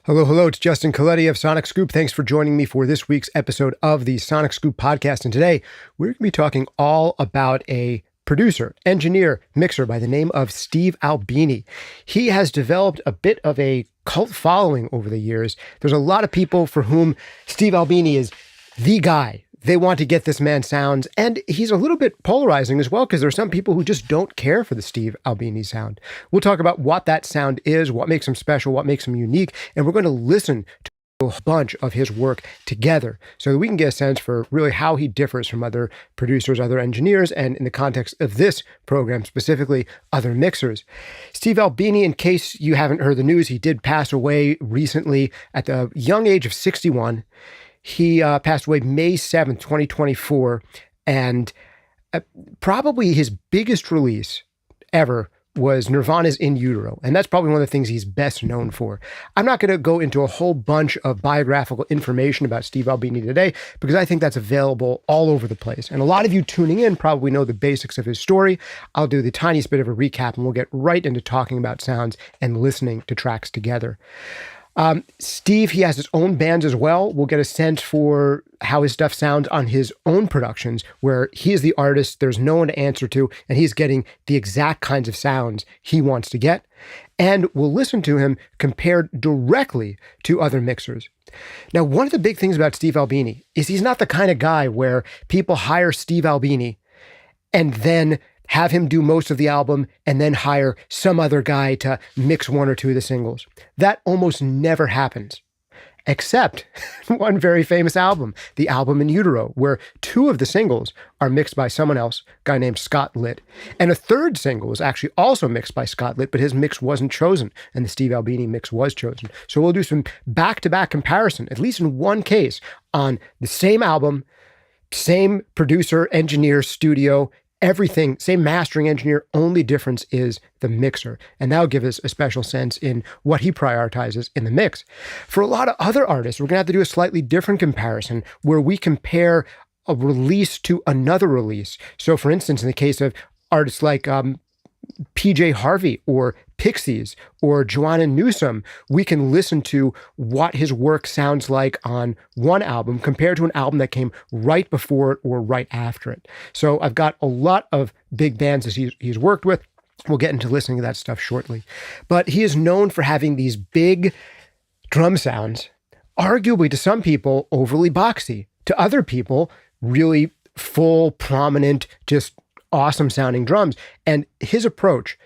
Hello, hello. It's Justin Colletti of SonicScoop. Thanks for joining me for this week's episode of the SonicScoop podcast. And today we're going to be talking all about a producer, engineer, mixer by the name of Steve Albini. He has developed a bit of a cult following over the years. There's a lot of people for whom Steve Albini is the guy. They want to get this man's sounds, and he's a little bit polarizing as well, because there are some people who just don't care for the Steve Albini sound. We'll talk about what that sound is, what makes him special, what makes him unique, and we're going to listen to a bunch of his work together so that we can get a sense for really how he differs from other producers, other engineers, and in the context of this program, specifically other mixers. Steve Albini, in case you haven't heard the news, he did pass away recently at the young age of 61. He passed away May 7th, 2024, and probably his biggest release ever was Nirvana's In Utero, and that's probably one of the things he's best known for. I'm not going to go into a whole bunch of biographical information about Steve Albini today, because I think that's available all over the place, and a lot of you tuning in probably know the basics of his story. I'll do the tiniest bit of a recap, and we'll get right into talking about sounds and listening to tracks together. Steve, he has his own bands as well. We'll get a sense for how his stuff sounds on his own productions, where he is the artist, there's no one to answer to, and he's getting the exact kinds of sounds he wants to get. And we'll listen to him compared directly to other mixers. Now, one of the big things about Steve Albini is he's not the kind of guy where people hire Steve Albini and then have him do most of the album and then hire some other guy to mix one or two of the singles. That almost never happens, except one very famous album, the album In Utero, where two of the singles are mixed by someone else, a guy named Scott Litt. And a third single is actually also mixed by Scott Litt, but his mix wasn't chosen, and the Steve Albini mix was chosen. So we'll do some back-to-back comparison, at least in one case, on the same album, same producer, engineer, studio, everything, same mastering engineer, only difference is the mixer. And that'll give us a special sense in what he prioritizes in the mix. For a lot of other artists, we're going to have to do a slightly different comparison where we compare a release to another release. So for instance, in the case of artists like PJ Harvey or Pixies or Joanna Newsome, we can listen to what his work sounds like on one album compared to an album that came right before it or right after it. So I've got a lot of big bands that he's worked with. We'll get into listening to that stuff shortly. But he is known for having these big drum sounds, arguably to some people overly boxy, to other people really full, prominent, just awesome sounding drums. And his approach,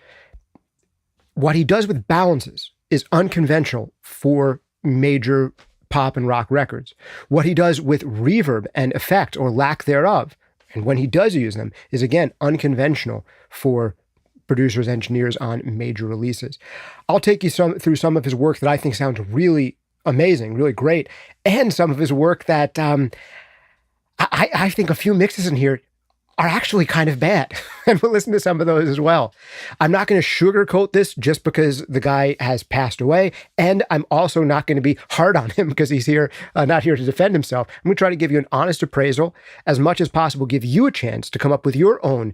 what he does with balances, is unconventional for major pop and rock records. What he does with reverb and effect or lack thereof, and when he does use them, is again unconventional for producers, engineers on major releases. I'll take you through some of his work that I think sounds really amazing, really great, and some of his work that I think a few mixes in here are actually kind of bad. And we'll listen to some of those as well. I'm not going to sugarcoat this just because the guy has passed away. And I'm also not going to be hard on him because he's here, not here to defend himself. I'm going to try to give you an honest appraisal, as much as possible, give you a chance to come up with your own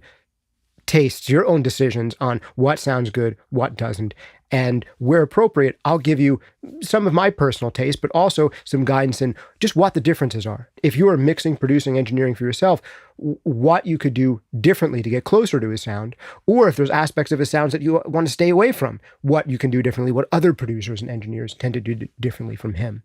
tastes, your own decisions on what sounds good, what doesn't. And where appropriate, I'll give you some of my personal taste, but also some guidance in just what the differences are. If you are mixing, producing, engineering for yourself, what you could do differently to get closer to his sound, or if there's aspects of his sounds that you want to stay away from, what you can do differently, what other producers and engineers tend to do differently from him.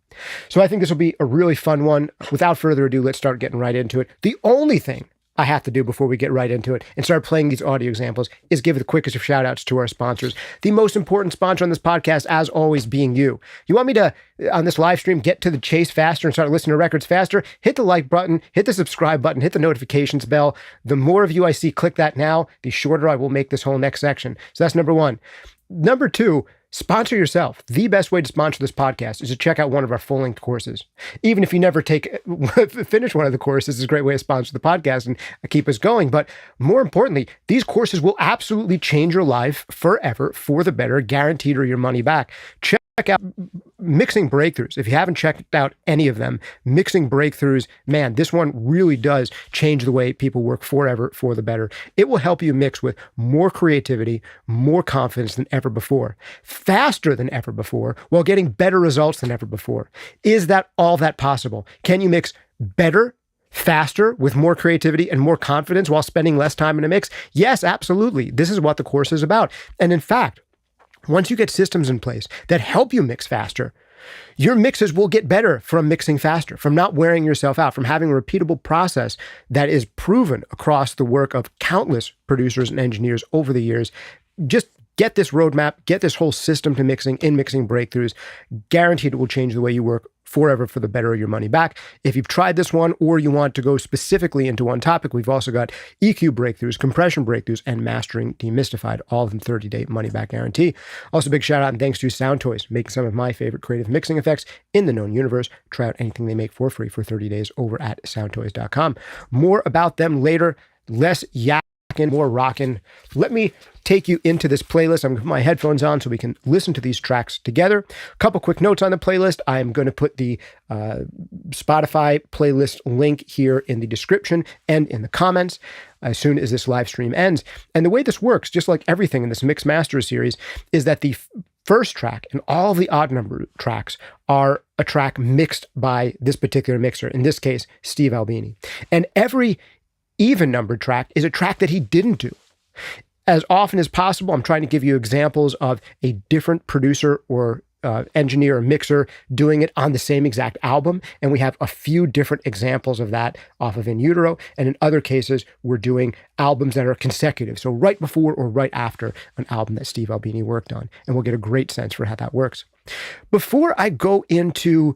So I think this will be a really fun one. Without further ado, let's start getting right into it. The only thing I have to do before we get right into it and start playing these audio examples is give the quickest of shout outs to our sponsors. The most important sponsor on this podcast, as always, being you. You want me to, on this live stream, get to the chase faster and start listening to records faster? Hit the like button, hit the subscribe button, hit the notifications bell. The more of you I see click that now, the shorter I will make this whole next section. So that's number one. Number two, sponsor yourself. The best way to sponsor this podcast is to check out one of our full-length courses. Even if you never finish one of the courses, it's a great way to sponsor the podcast and keep us going. But more importantly, these courses will absolutely change your life forever for the better, guaranteed, or your money back. Check check out Mixing Breakthroughs. If you haven't checked out any of them, Mixing Breakthroughs, man, this one really does change the way people work forever for the better. It will help you mix with more creativity, more confidence than ever before, faster than ever before, while getting better results than ever before. Is that all that possible? Can you mix better, faster, with more creativity and more confidence while spending less time in a mix? Yes, absolutely. This is what the course is about. And in fact, once you get systems in place that help you mix faster, your mixes will get better from mixing faster, from not wearing yourself out, from having a repeatable process that is proven across the work of countless producers and engineers over the years. Just get this roadmap, get this whole system to mixing in Mixing Breakthroughs. Guaranteed it will change the way you work forever for the better of your money back. If you've tried this one or you want to go specifically into one topic, we've also got EQ breakthroughs, compression breakthroughs, and mastering demystified, all of them 30-day money-back guarantee. Also, big shout out and thanks to Soundtoys, making some of my favorite creative mixing effects in the known universe. Try out anything they make for free for 30 days over at soundtoys.com. More about them later. Less yakking, more rocking. Let me take you into this playlist. I'm going to put my headphones on so we can listen to these tracks together. A couple quick notes on the playlist. I'm going to put the Spotify playlist link here in the description and in the comments as soon as this live stream ends. And the way this works, just like everything in this Mix Master series, is that the first track and all of the odd number tracks are a track mixed by this particular mixer, in this case, Steve Albini. And every even numbered track is a track that he didn't do. As often as possible, I'm trying to give you examples of a different producer or engineer or mixer doing it on the same exact album. And we have a few different examples of that off of In Utero. And in other cases, we're doing albums that are consecutive. So right before or right after an album that Steve Albini worked on. And we'll get a great sense for how that works. Before I go into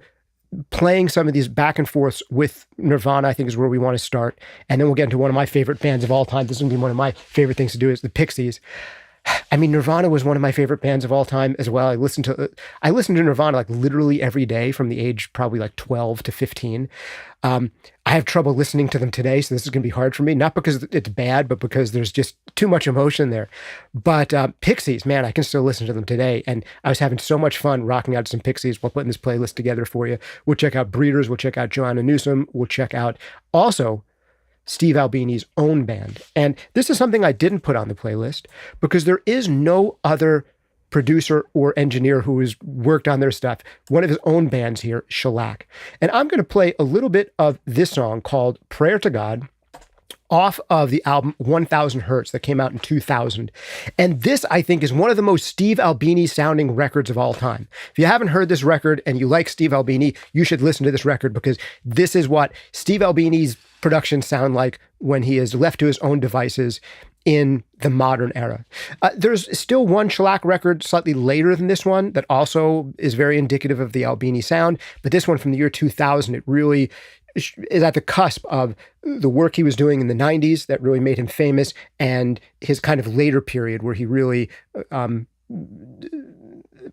playing some of these back and forths with Nirvana, I think is where we want to start. And then we'll get into one of my favorite bands of all time. This is going to be one of my favorite things to do, is the Pixies. I mean, Nirvana was one of my favorite bands of all time as well. I listened to Nirvana like literally every day from the age probably like 12 to 15. I have trouble listening to them today, so this is going to be hard for me. Not because it's bad, but because there's just too much emotion there. But Pixies, man, I can still listen to them today. And I was having so much fun rocking out some Pixies while putting this playlist together for you. We'll check out Breeders. We'll check out Joanna Newsome. We'll check out also Steve Albini's own band. And this is something I didn't put on the playlist because there is no other producer or engineer who has worked on their stuff. One of his own bands here, Shellac. And I'm going to play a little bit of this song called Prayer to God off of the album 1000 Hertz that came out in 2000. And this, I think, is one of the most Steve Albini sounding records of all time. If you haven't heard this record and you like Steve Albini, you should listen to this record because this is what Steve Albini's productions sound like when he is left to his own devices in the modern era. There's still one Shellac record slightly later than this one that also is very indicative of the Albini sound, but this one from the year 2000, it really is at the cusp of the work he was doing in the 90s that really made him famous and his kind of later period where he really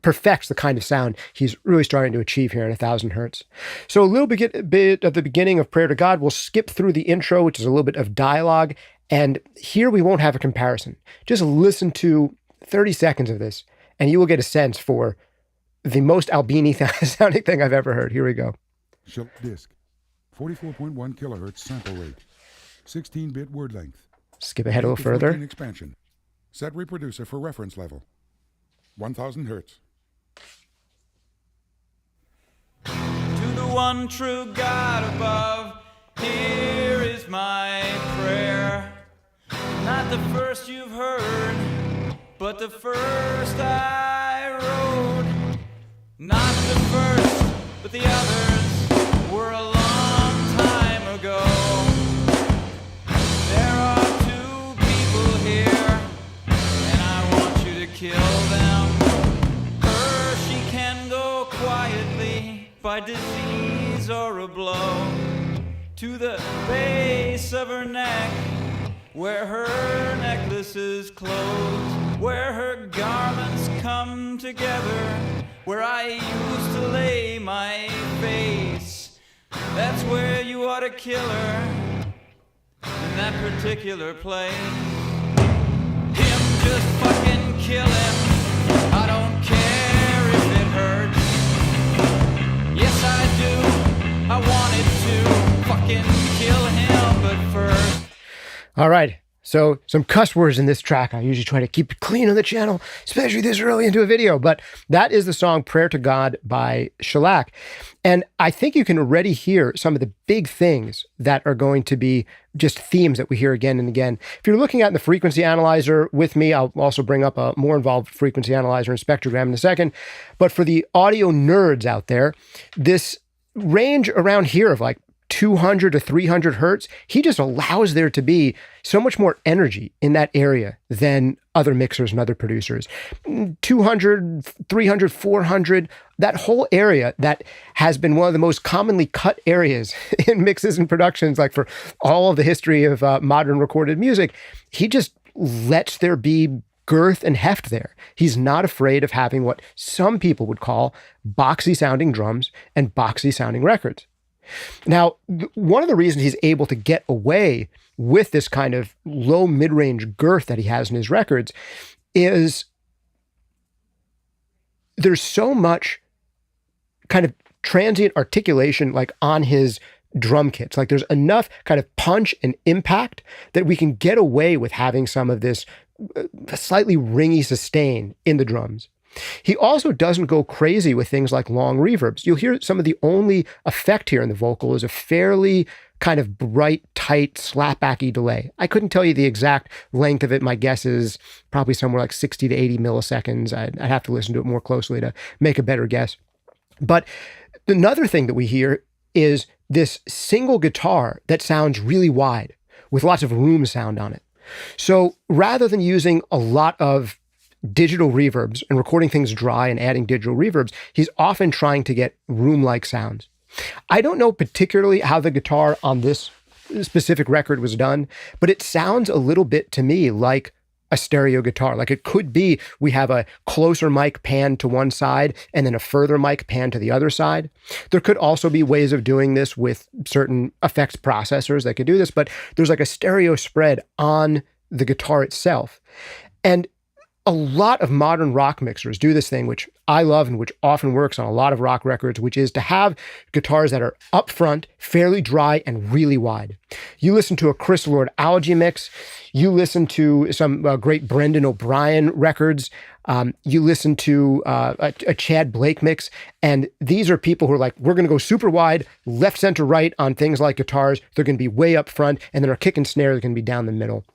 perfects the kind of sound he's really starting to achieve here in 1000 Hertz. So a little bit of the beginning of Prayer to God. We'll skip through the intro, which is a little bit of dialogue. And here we won't have a comparison. Just listen to 30 seconds of this and you will get a sense for the most Albini sounding thing I've ever heard. Here we go. Disc. 44.1 kilohertz sample rate, 16-bit word length. Skip ahead a little further. Expansion. Set reproducer for reference level. 1000 hertz. To the one true God above, here is my prayer. Not the first you've heard, but the first I wrote. Not the first, but the others were a long time ago. There are two people here, and I want you to kill them. Her, she can go quietly by disease or a blow to the base of her neck, where her necklaces close, where her garments come together, where I used to lay my face. That's where you ought to kill her, in that particular place. Him, just fucking kill him. I don't care if it hurts. fucking kill him, but first. All right. So some cuss words in this track. I usually try to keep it clean on the channel, especially this early into a video. But that is the song Prayer to God by Shellac. And I think you can already hear some of the big things that are going to be just themes that we hear again and again. If you're looking at the frequency analyzer with me, I'll also bring up a more involved frequency analyzer and spectrogram in a second. But for the audio nerds out there, this range around here of like 200 to 300 hertz, he just allows there to be so much more energy in that area than other mixers and other producers. 200, 300, 400, that whole area that has been one of the most commonly cut areas in mixes and productions, like for all of the history of modern recorded music, he just lets there be girth and heft there. He's not afraid of having what some people would call boxy sounding drums and boxy sounding records. Now, one of the reasons he's able to get away with this kind of low mid-range girth that he has in his records is there's so much kind of transient articulation like on his drum kits. Like there's enough kind of punch and impact that we can get away with having some of this slightly ringy sustain in the drums. He also doesn't go crazy with things like long reverbs. You'll hear some of the only effect here in the vocal is a fairly kind of bright, tight, slapbacky delay. I couldn't tell you the exact length of it. My guess is probably somewhere like 60 to 80 milliseconds. I'd have to listen to it more closely to make a better guess. But another thing that we hear is this single guitar that sounds really wide with lots of room sound on it. So rather than using a lot of digital reverbs and recording things dry and adding digital reverbs, he's often trying to get room-like sounds. I don't know particularly how the guitar on this specific record was done, but it sounds a little bit to me like a stereo guitar. Like it could be we have a closer mic pan to one side and then a further mic pan to the other side. There could also be ways of doing this with certain effects processors that could do this, but there's like a stereo spread on the guitar itself. And a lot of modern rock mixers do this thing, which I love and which often works on a lot of rock records, which is to have guitars that are up front, fairly dry, and really wide. You listen to a Chris Lord-Alge mix, you listen to some great Brendan O'Brien records, you listen to a Chad Blake mix, and these are people who are like, we're going to go super wide, left, center, right on things like guitars. They're going to be way up front, and then our kick and snare are going to be down the middle.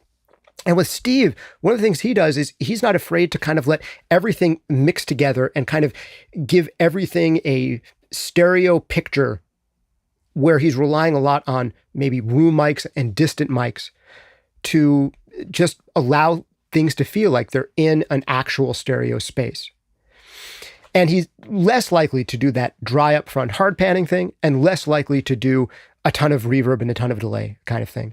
And with Steve, one of the things he does is he's not afraid to kind of let everything mix together and kind of give everything a stereo picture where he's relying a lot on maybe room mics and distant mics to just allow things to feel like they're in an actual stereo space. And he's less likely to do that dry up front hard panning thing and less likely to do a ton of reverb and a ton of delay kind of thing.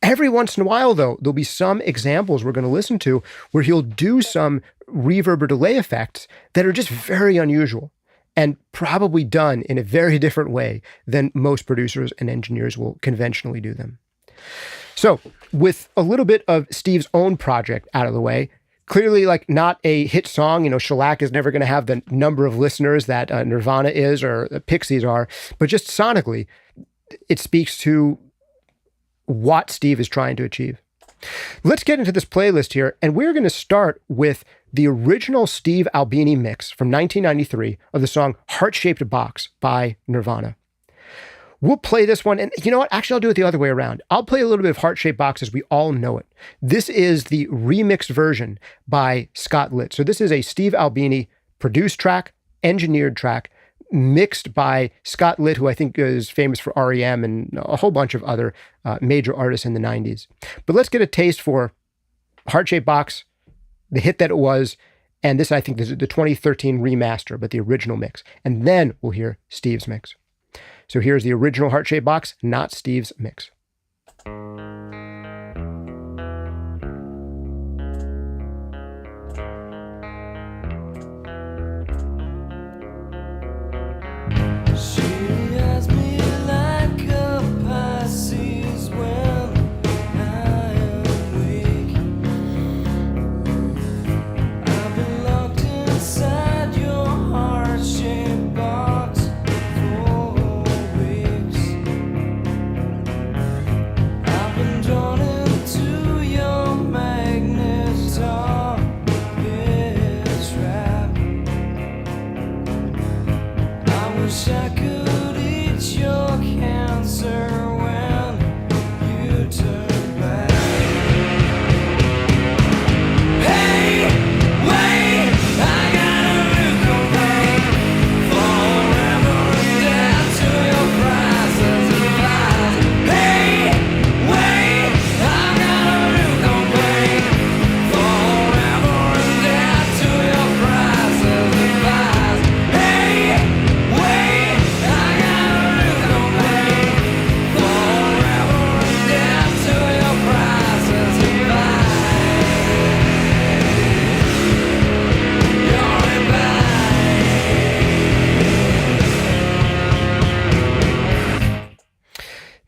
Every once in a while, though, there'll be some examples we're going to listen to where he'll do some reverb or delay effects that are just very unusual and probably done in a very different way than most producers and engineers will conventionally do them. So with a little bit of Steve's own project out of the way, clearly like not a hit song, you know, Shellac is never going to have the number of listeners that Nirvana is or the Pixies are, but just sonically, it speaks to what Steve is trying to achieve. Let's get into this playlist here, and we're going to start with the original Steve Albini mix from 1993 of the song Heart-Shaped Box by Nirvana. We'll play this one, and you know what? Actually, I'll do it the other way around. I'll play a little bit of Heart-Shaped Box as we all know it. This is the remixed version by Scott Litt. So this is a Steve Albini produced track, engineered track, mixed by Scott Litt, who I think is famous for REM and a whole bunch of other major artists in the 90s. But let's get a taste for Heart-Shaped Box, the hit that it was, and this I think is the 2013 remaster, but the original mix. And then we'll hear Steve's mix. So here's the original Heart-Shaped Box, not Steve's mix. wish I could eat your cancer when you turn back. Hey, wait, I got a new complaint. Forever and dead to your prices and lies. Hey, wait, I got a new complaint. Forever and dead to your prices and lies. Hey, wait, I got a new complaint. Forever and dead to your prices and lies. You're in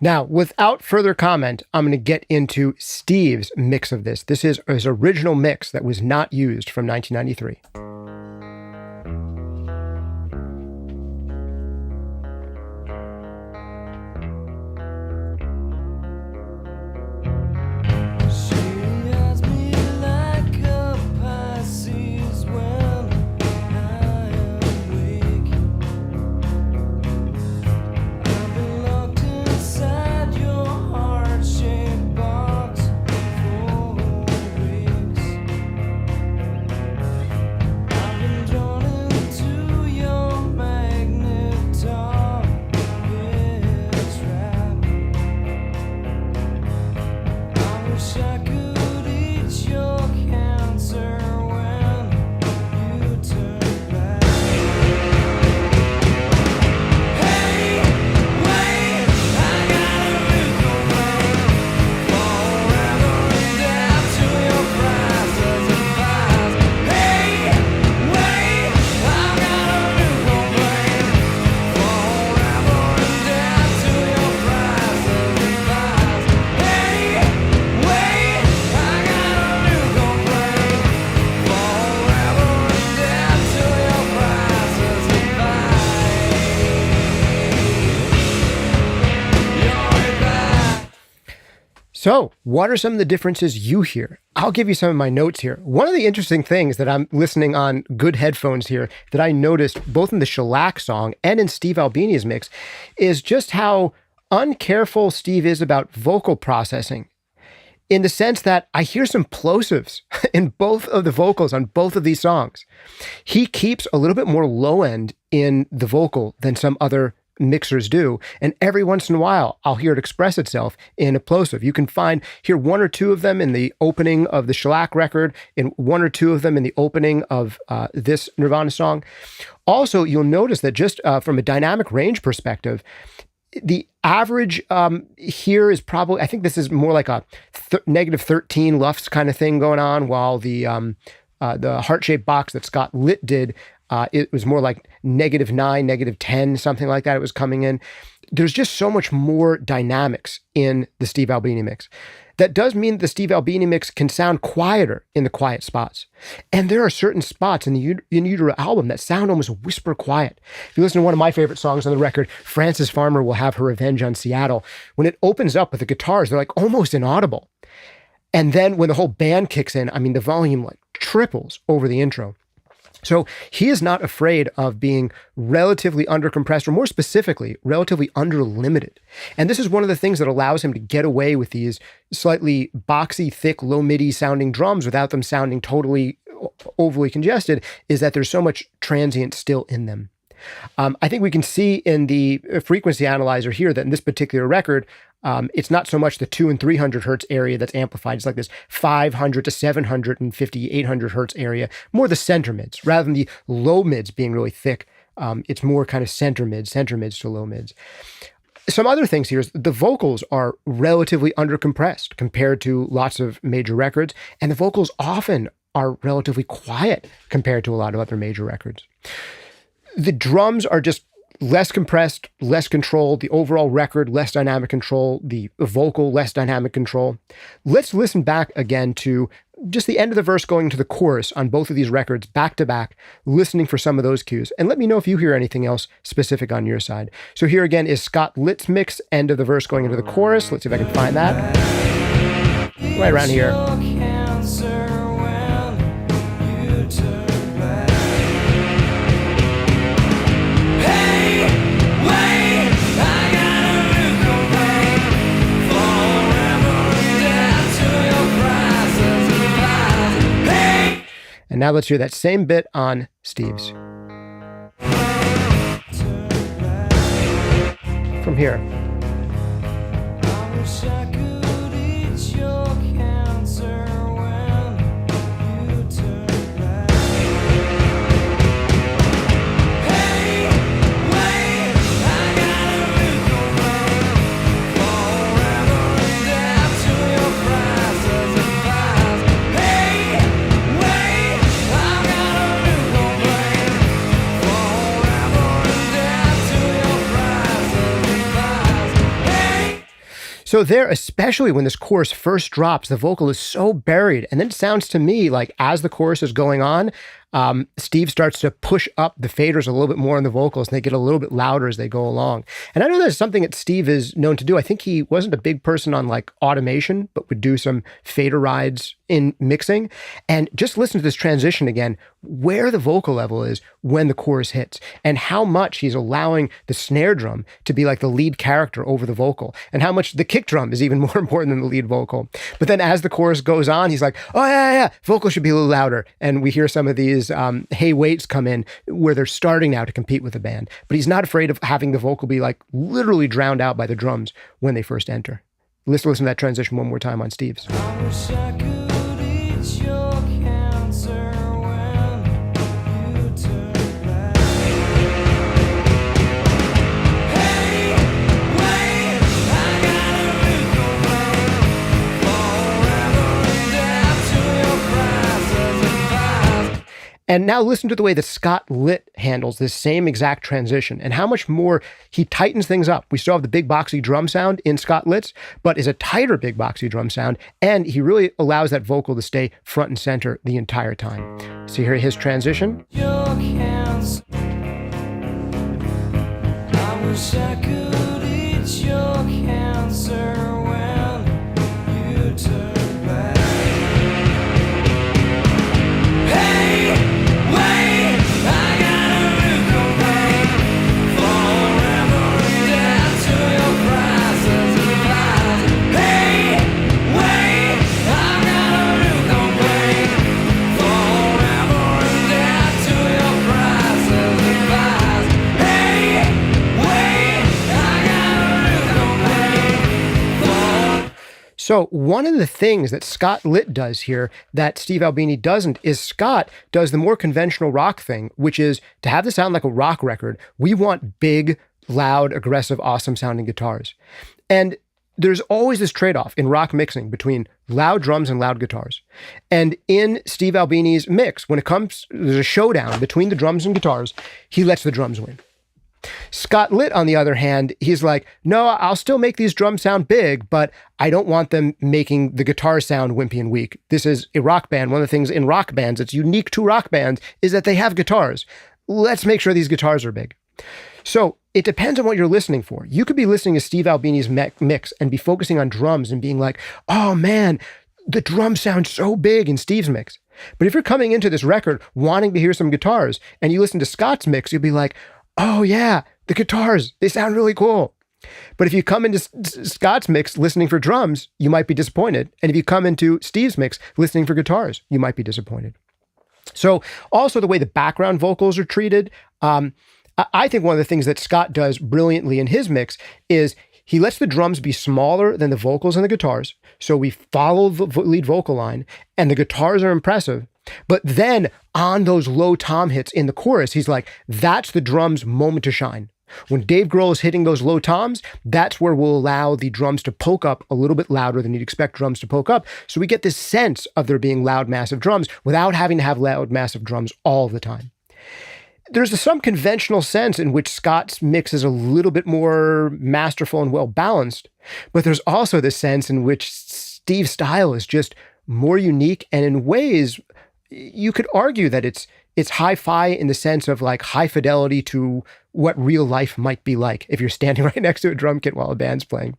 Now, without further comment, I'm going to get into Steve's mix of this. This is his original mix that was not used from 1993. She has me like a Pisces when I am weak. I've been locked inside your heart-shaped box for weeks. I've been drawn into your magnet trap. I wish I could eat your cancer when you turn back. Hey, wait, I got a new complaint. Forever and dead to your prices and lies. Hey, wait, I got a new complaint. Forever and dead to your prices and lies. Hey, wait, I got a new complaint. Forever and dead to your prices and lies. You're back. So, what are some of the differences you hear? I'll give you some of my notes here. One of the interesting things that I'm listening on good headphones here that I noticed both in the Shellac song and in Steve Albini's mix is just how uncareful Steve is about vocal processing, in the sense that I hear some plosives in both of the vocals on both of these songs. He keeps a little bit more low end in the vocal than some other mixers do, and every once in a while I'll hear it express itself in a plosive. You can hear one or two of them in the opening of the Shellac record, and one or two of them in the opening of this Nirvana song. Also, you'll notice that just from a dynamic range perspective, the average here is probably, I think this is more like a negative 13 lufs kind of thing going on, while the heart-shaped box that Scott Litt did, it was more like -9, -10, something like that. It was coming in. There's just so much more dynamics in the Steve Albini mix. That does mean the Steve Albini mix can sound quieter in the quiet spots. And there are certain spots in the In Utero album that sound almost whisper quiet. If you listen to one of my favorite songs on the record, Frances Farmer Will Have Her Revenge on Seattle, when it opens up with the guitars, they're like almost inaudible. And then when the whole band kicks in, I mean, the volume like triples over the intro. So he is not afraid of being relatively undercompressed, or more specifically, relatively underlimited. And this is one of the things that allows him to get away with these slightly boxy, thick, low MIDI sounding drums without them sounding totally overly congested, is that there's so much transient still in them. I think we can see in the frequency analyzer here that in this particular record, it's not so much the 200 and 300 hertz area that's amplified. It's like this 500 to 750, 800 hertz area, more the center mids rather than the low mids being really thick. It's more kind of center mids to low mids. Some other things here is the vocals are relatively undercompressed compared to lots of major records, and the vocals often are relatively quiet compared to a lot of other major records. The drums are just less compressed, less controlled. The overall record, less dynamic control. The vocal, less dynamic control. Let's listen back again to just the end of the verse going to the chorus on both of these records, back to back, listening for some of those cues. And let me know if you hear anything else specific on your side. So here again is Scott Litt's mix, end of the verse going into the chorus. Let's see if I can find that. Right around here. Hey! And now let's hear that same bit on Steve's. From here. So there, especially when this chorus first drops, the vocal is so buried. And then it sounds to me like as the chorus is going on, Steve starts to push up the faders a little bit more in the vocals, and they get a little bit louder as they go along. And I know that's something that Steve is known to do. I think he wasn't a big person on like automation, but would do some fader rides in mixing. And just listen to this transition again, where the vocal level is when the chorus hits, and how much he's allowing the snare drum to be like the lead character over the vocal, and how much the kick drum is even more important than the lead vocal. But then as the chorus goes on, he's like, oh yeah, vocal should be a little louder. And we hear some of these hey waits come in where they're starting now to compete with the band. But he's not afraid of having the vocal be like literally drowned out by the drums when they first enter. Let's listen to that transition one more time on Steve's. I wish I could eat your cancer when you turn back. Hey, wait, I got a new forever and death to your prices and lies. And now listen to the way that Scott Litt handles this same exact transition and how much more he tightens things up. We still have the big boxy drum sound in Scott Litt's, but is a tighter big boxy drum sound. And he really allows that vocal to stay front and center the entire time. So here his transition. Your cancer. I wish I could eat your cancer when you turn back. Hey, wait, I got a new complaint. Forever and death to your prices and lies. Hey, wait, I got a new complaint. Forever and death to your prices and lies. Hey, wait, I got a new complaint. So one of the things that Scott Litt does here that Steve Albini doesn't is Scott does the more conventional rock thing, which is to have this sound like a rock record. We want big, loud, aggressive, awesome sounding guitars. And there's always this trade-off in rock mixing between loud drums and loud guitars. And in Steve Albini's mix, when it comes, there's a showdown between the drums and guitars, he lets the drums win. Scott Litt, on the other hand, he's like, no, I'll still make these drums sound big, but I don't want them making the guitar sound wimpy and weak. This is a rock band. One of the things in rock bands that's unique to rock bands is that they have guitars. Let's make sure these guitars are big. So it depends on what you're listening for. You could be listening to Steve Albini's mix and be focusing on drums and being like, oh man, the drums sound so big in Steve's mix. But if you're coming into this record wanting to hear some guitars and you listen to Scott's mix, you'll be like, oh yeah, the guitars, they sound really cool. But if you come into Scott's mix listening for drums, you might be disappointed. And if you come into Steve's mix listening for guitars, you might be disappointed. So also the way the background vocals are treated, I think one of the things that Scott does brilliantly in his mix is he lets the drums be smaller than the vocals and the guitars. So we follow the lead vocal line and the guitars are impressive. But then on those low tom hits in the chorus, he's like, that's the drum's moment to shine. When Dave Grohl is hitting those low toms, that's where we'll allow the drums to poke up a little bit louder than you'd expect drums to poke up. So we get this sense of there being loud, massive drums without having to have loud, massive drums all the time. There's some conventional sense in which Scott's mix is a little bit more masterful and well-balanced, but there's also this sense in which Steve's style is just more unique, and in ways you could argue that it's hi-fi in the sense of like high fidelity to what real life might be like if you're standing right next to a drum kit while a band's playing.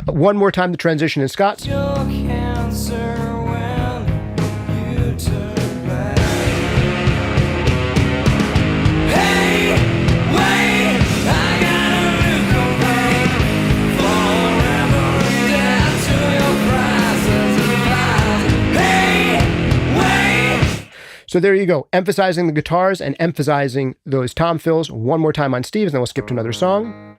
One more time, the transition in Scott's. Your cancer when you turn back. Hey, wait, I got a new complaint. Forever and death to your prices and lies. Hey, wait. So there you go, emphasizing the guitars and emphasizing those tom fills one more time on Steve's, and then we'll skip to another song.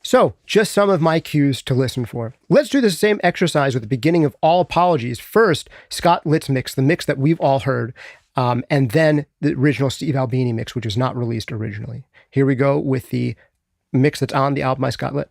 So, just some of my cues to listen for. Let's do the same exercise with the beginning of All Apologies. First, Scott Litt's mix, the mix that we've all heard, and then the original Steve Albini mix, which was not released originally. Here we go with the mix that's on the album by Scott Litt.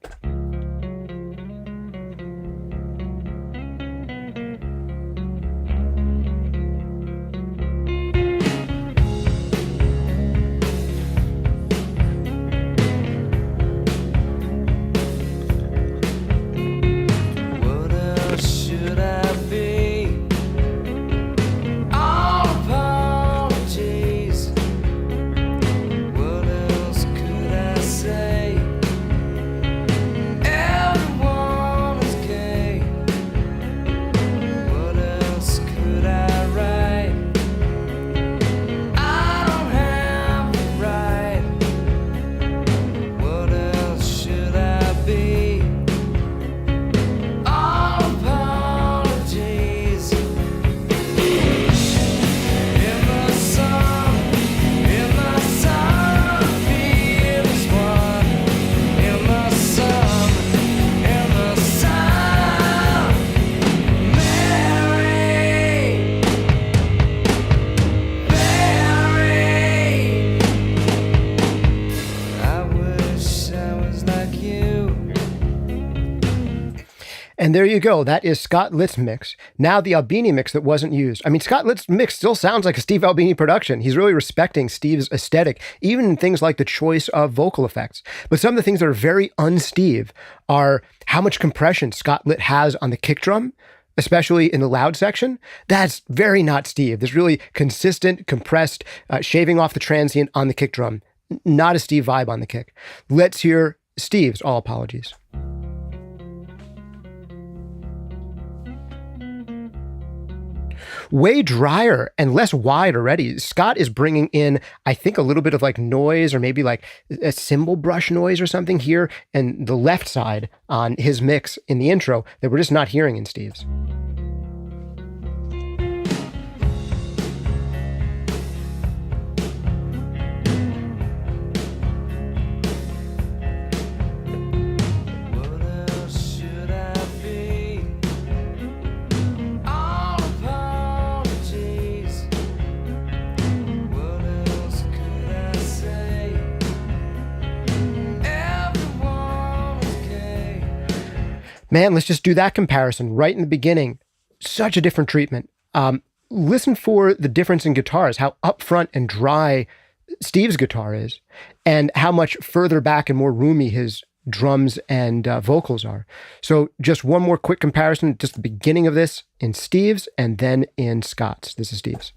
And there you go. That is Scott Litt's mix. Now the Albini mix that wasn't used. I mean, Scott Litt's mix still sounds like a Steve Albini production. He's really respecting Steve's aesthetic, even in things like the choice of vocal effects. But some of the things that are very un-Steve are how much compression Scott Litt has on the kick drum, especially in the loud section. That's very not Steve. There's really consistent, compressed, shaving off the transient on the kick drum. Not a Steve vibe on the kick. Let's hear Steve's All Apologies. Way drier and less wide already. Scott is bringing in, I think, a little bit of like noise or maybe like a cymbal brush noise or something here and the left side on his mix in the intro that we're just not hearing in Steve's. Man, let's just do that comparison right in the beginning. Such a different treatment. Listen for the difference in guitars, how upfront and dry Steve's guitar is, and how much further back and more roomy his drums and vocals are. So just one more quick comparison, just the beginning of this in Steve's and then in Scott's. This is Steve's.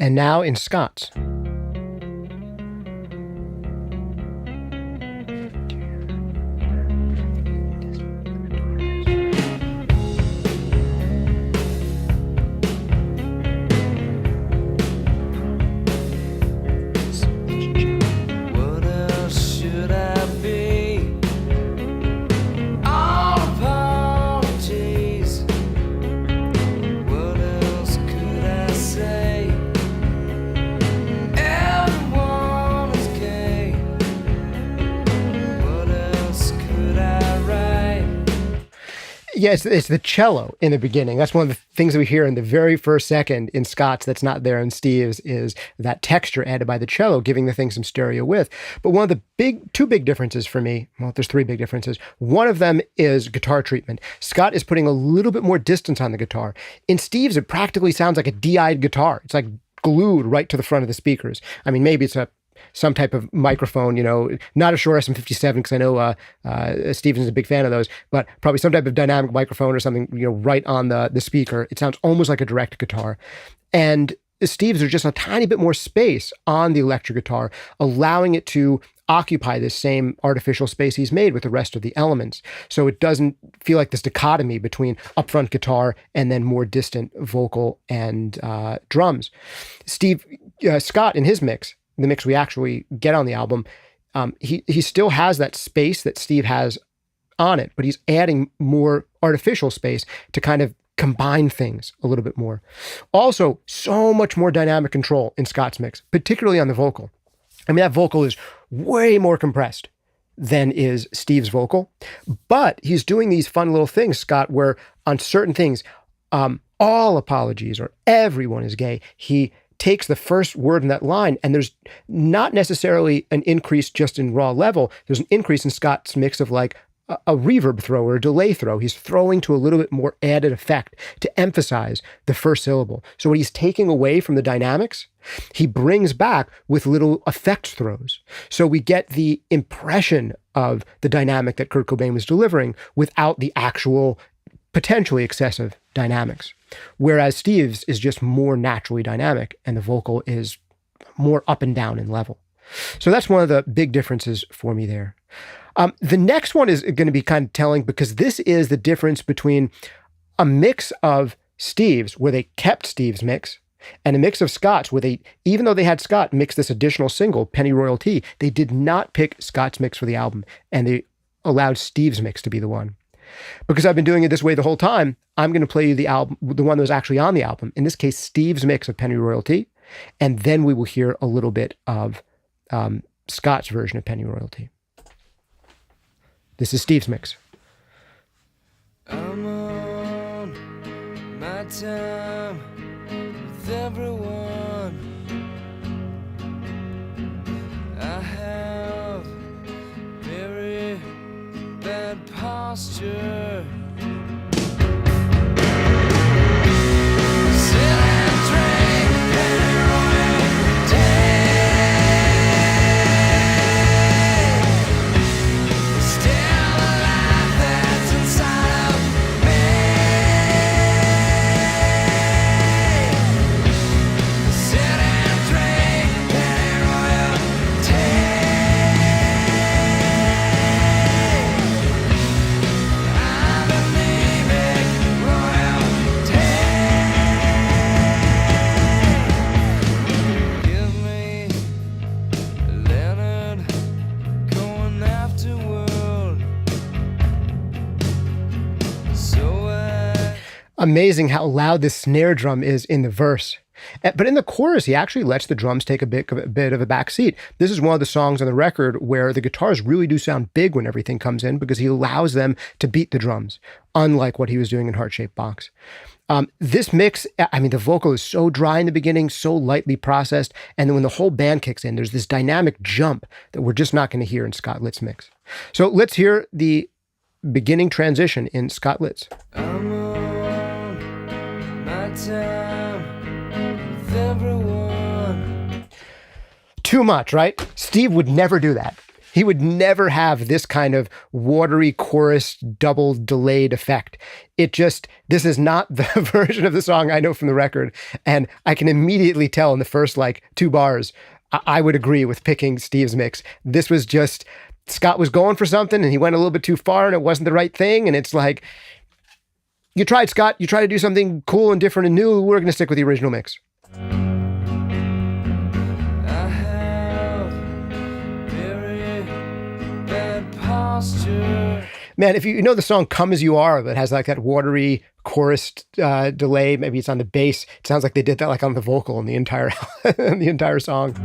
And now in Scott's. Yeah, it's the cello in the beginning. That's one of the things that we hear in the very first second in Scott's that's not there in Steve's, is that texture added by the cello, giving the thing some stereo width. But one of the two big differences for me, well, there's three big differences. One of them is guitar treatment. Scott is putting a little bit more distance on the guitar. In Steve's, it practically sounds like a DI'd guitar. It's like glued right to the front of the speakers. I mean, maybe it's some type of microphone, not a Shure SM57, because I know Stevenson's a big fan of those, but probably some type of dynamic microphone or something, right on the speaker. It sounds almost like a direct guitar. And Steve's, there's just a tiny bit more space on the electric guitar, allowing it to occupy this same artificial space he's made with the rest of the elements. So it doesn't feel like this dichotomy between upfront guitar and then more distant vocal and drums. Scott, in his mix, the mix we actually get on the album, he still has that space that Steve has on it, but he's adding more artificial space to kind of combine things a little bit more. Also, so much more dynamic control in Scott's mix, particularly on the vocal. I mean, that vocal is way more compressed than is Steve's vocal, but he's doing these fun little things, Scott, where on certain things, all apologies or everyone is gay, he takes the first word in that line, and there's not necessarily an increase just in raw level. There's an increase in Scott's mix of like a reverb throw or a delay throw. He's throwing to a little bit more added effect to emphasize the first syllable. So what he's taking away from the dynamics, he brings back with little effect throws. So we get the impression of the dynamic that Kurt Cobain was delivering without the actual potentially excessive dynamics. Whereas Steve's is just more naturally dynamic and the vocal is more up and down in level. So that's one of the big differences for me there. The next one is going to be kind of telling, because this is the difference between a mix of Steve's where they kept Steve's mix and a mix of Scott's where they, even though they had Scott mix this additional single, Pennyroyal Tea, they did not pick Scott's mix for the album and they allowed Steve's mix to be the one. Because I've been doing it this way the whole time, I'm going to play you the album, the one that was actually on the album. In this case, Steve's mix of Pennyroyal Tea, and then we will hear a little bit of Scott's version of Pennyroyal Tea. This is Steve's mix. I'm on my time with everyone. I have very bad posture. Sit and drink Pennyroyal Tea. Still the life that's inside of me. Sit and drink Pennyroyal Tea. I believe in royal tea. Give me Leonard going afterward. So Amazing how loud this snare drum is in the verse. But in the chorus, he actually lets the drums take a bit of a back seat. This is one of the songs on the record where the guitars really do sound big when everything comes in, because he allows them to beat the drums, unlike what he was doing in Heart-Shaped Box. This mix, I mean, the vocal is so dry in the beginning, so lightly processed, and then when the whole band kicks in, there's this dynamic jump that we're just not going to hear in Scott Litt's mix. So let's hear the beginning transition in Scott Litt's. I'm on my time with everyone. Too much, right? Steve would never do that. He would never have this kind of watery chorus double delayed effect. This is not the version of the song I know from the record. And I can immediately tell in the first two bars, I would agree with picking Steve's mix. This was just, Scott was going for something and he went a little bit too far and it wasn't the right thing. And it's like, you tried, Scott, you tried to do something cool and different and new. We're going to stick with the original mix. I have very bad posture. Man, if you know the song Come As You Are, that has like that watery chorus delay, maybe it's on the bass. It sounds like they did that like on the vocal in the entire the entire song.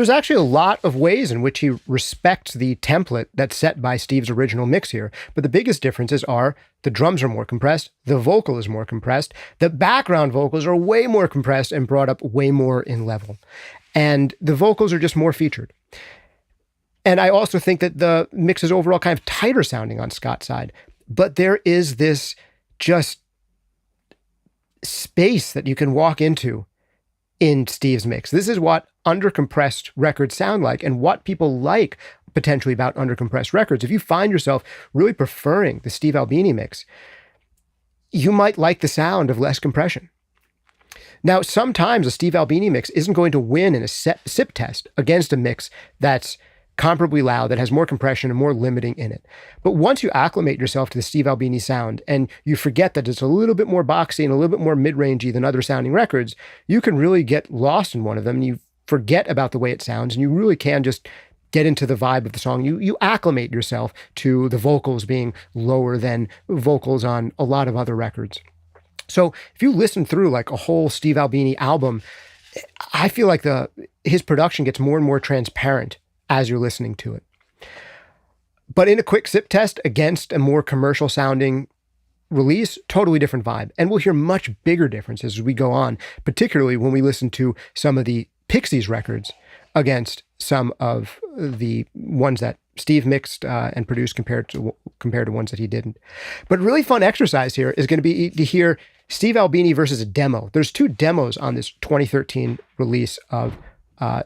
There's actually a lot of ways in which he respects the template that's set by Steve's original mix here. But the biggest differences are the drums are more compressed, the vocal is more compressed, the background vocals are way more compressed and brought up way more in level. And the vocals are just more featured. And I also think that the mix is overall kind of tighter sounding on Scott's side. But there is this just space that you can walk into in Steve's mix. This is what undercompressed records sound like and what people like potentially about undercompressed records. If you find yourself really preferring the Steve Albini mix, you might like the sound of less compression. Now, sometimes a Steve Albini mix isn't going to win in a SIP test against a mix that's comparably loud, that has more compression and more limiting in it. But once you acclimate yourself to the Steve Albini sound and you forget that it's a little bit more boxy and a little bit more mid-rangey than other sounding records, you can really get lost in one of them and you forget about the way it sounds and you really can just get into the vibe of the song. You acclimate yourself to the vocals being lower than vocals on a lot of other records. So if you listen through like a whole Steve Albini album, I feel like his production gets more and more transparent as you're listening to it. But in a quick SIP test against a more commercial sounding release, totally different vibe. And we'll hear much bigger differences as we go on, particularly when we listen to some of the Pixies records against some of the ones that Steve mixed and produced compared to ones that he didn't. But really fun exercise here is going to be to hear Steve Albini versus a demo. There's 2 demos on this 2013 release of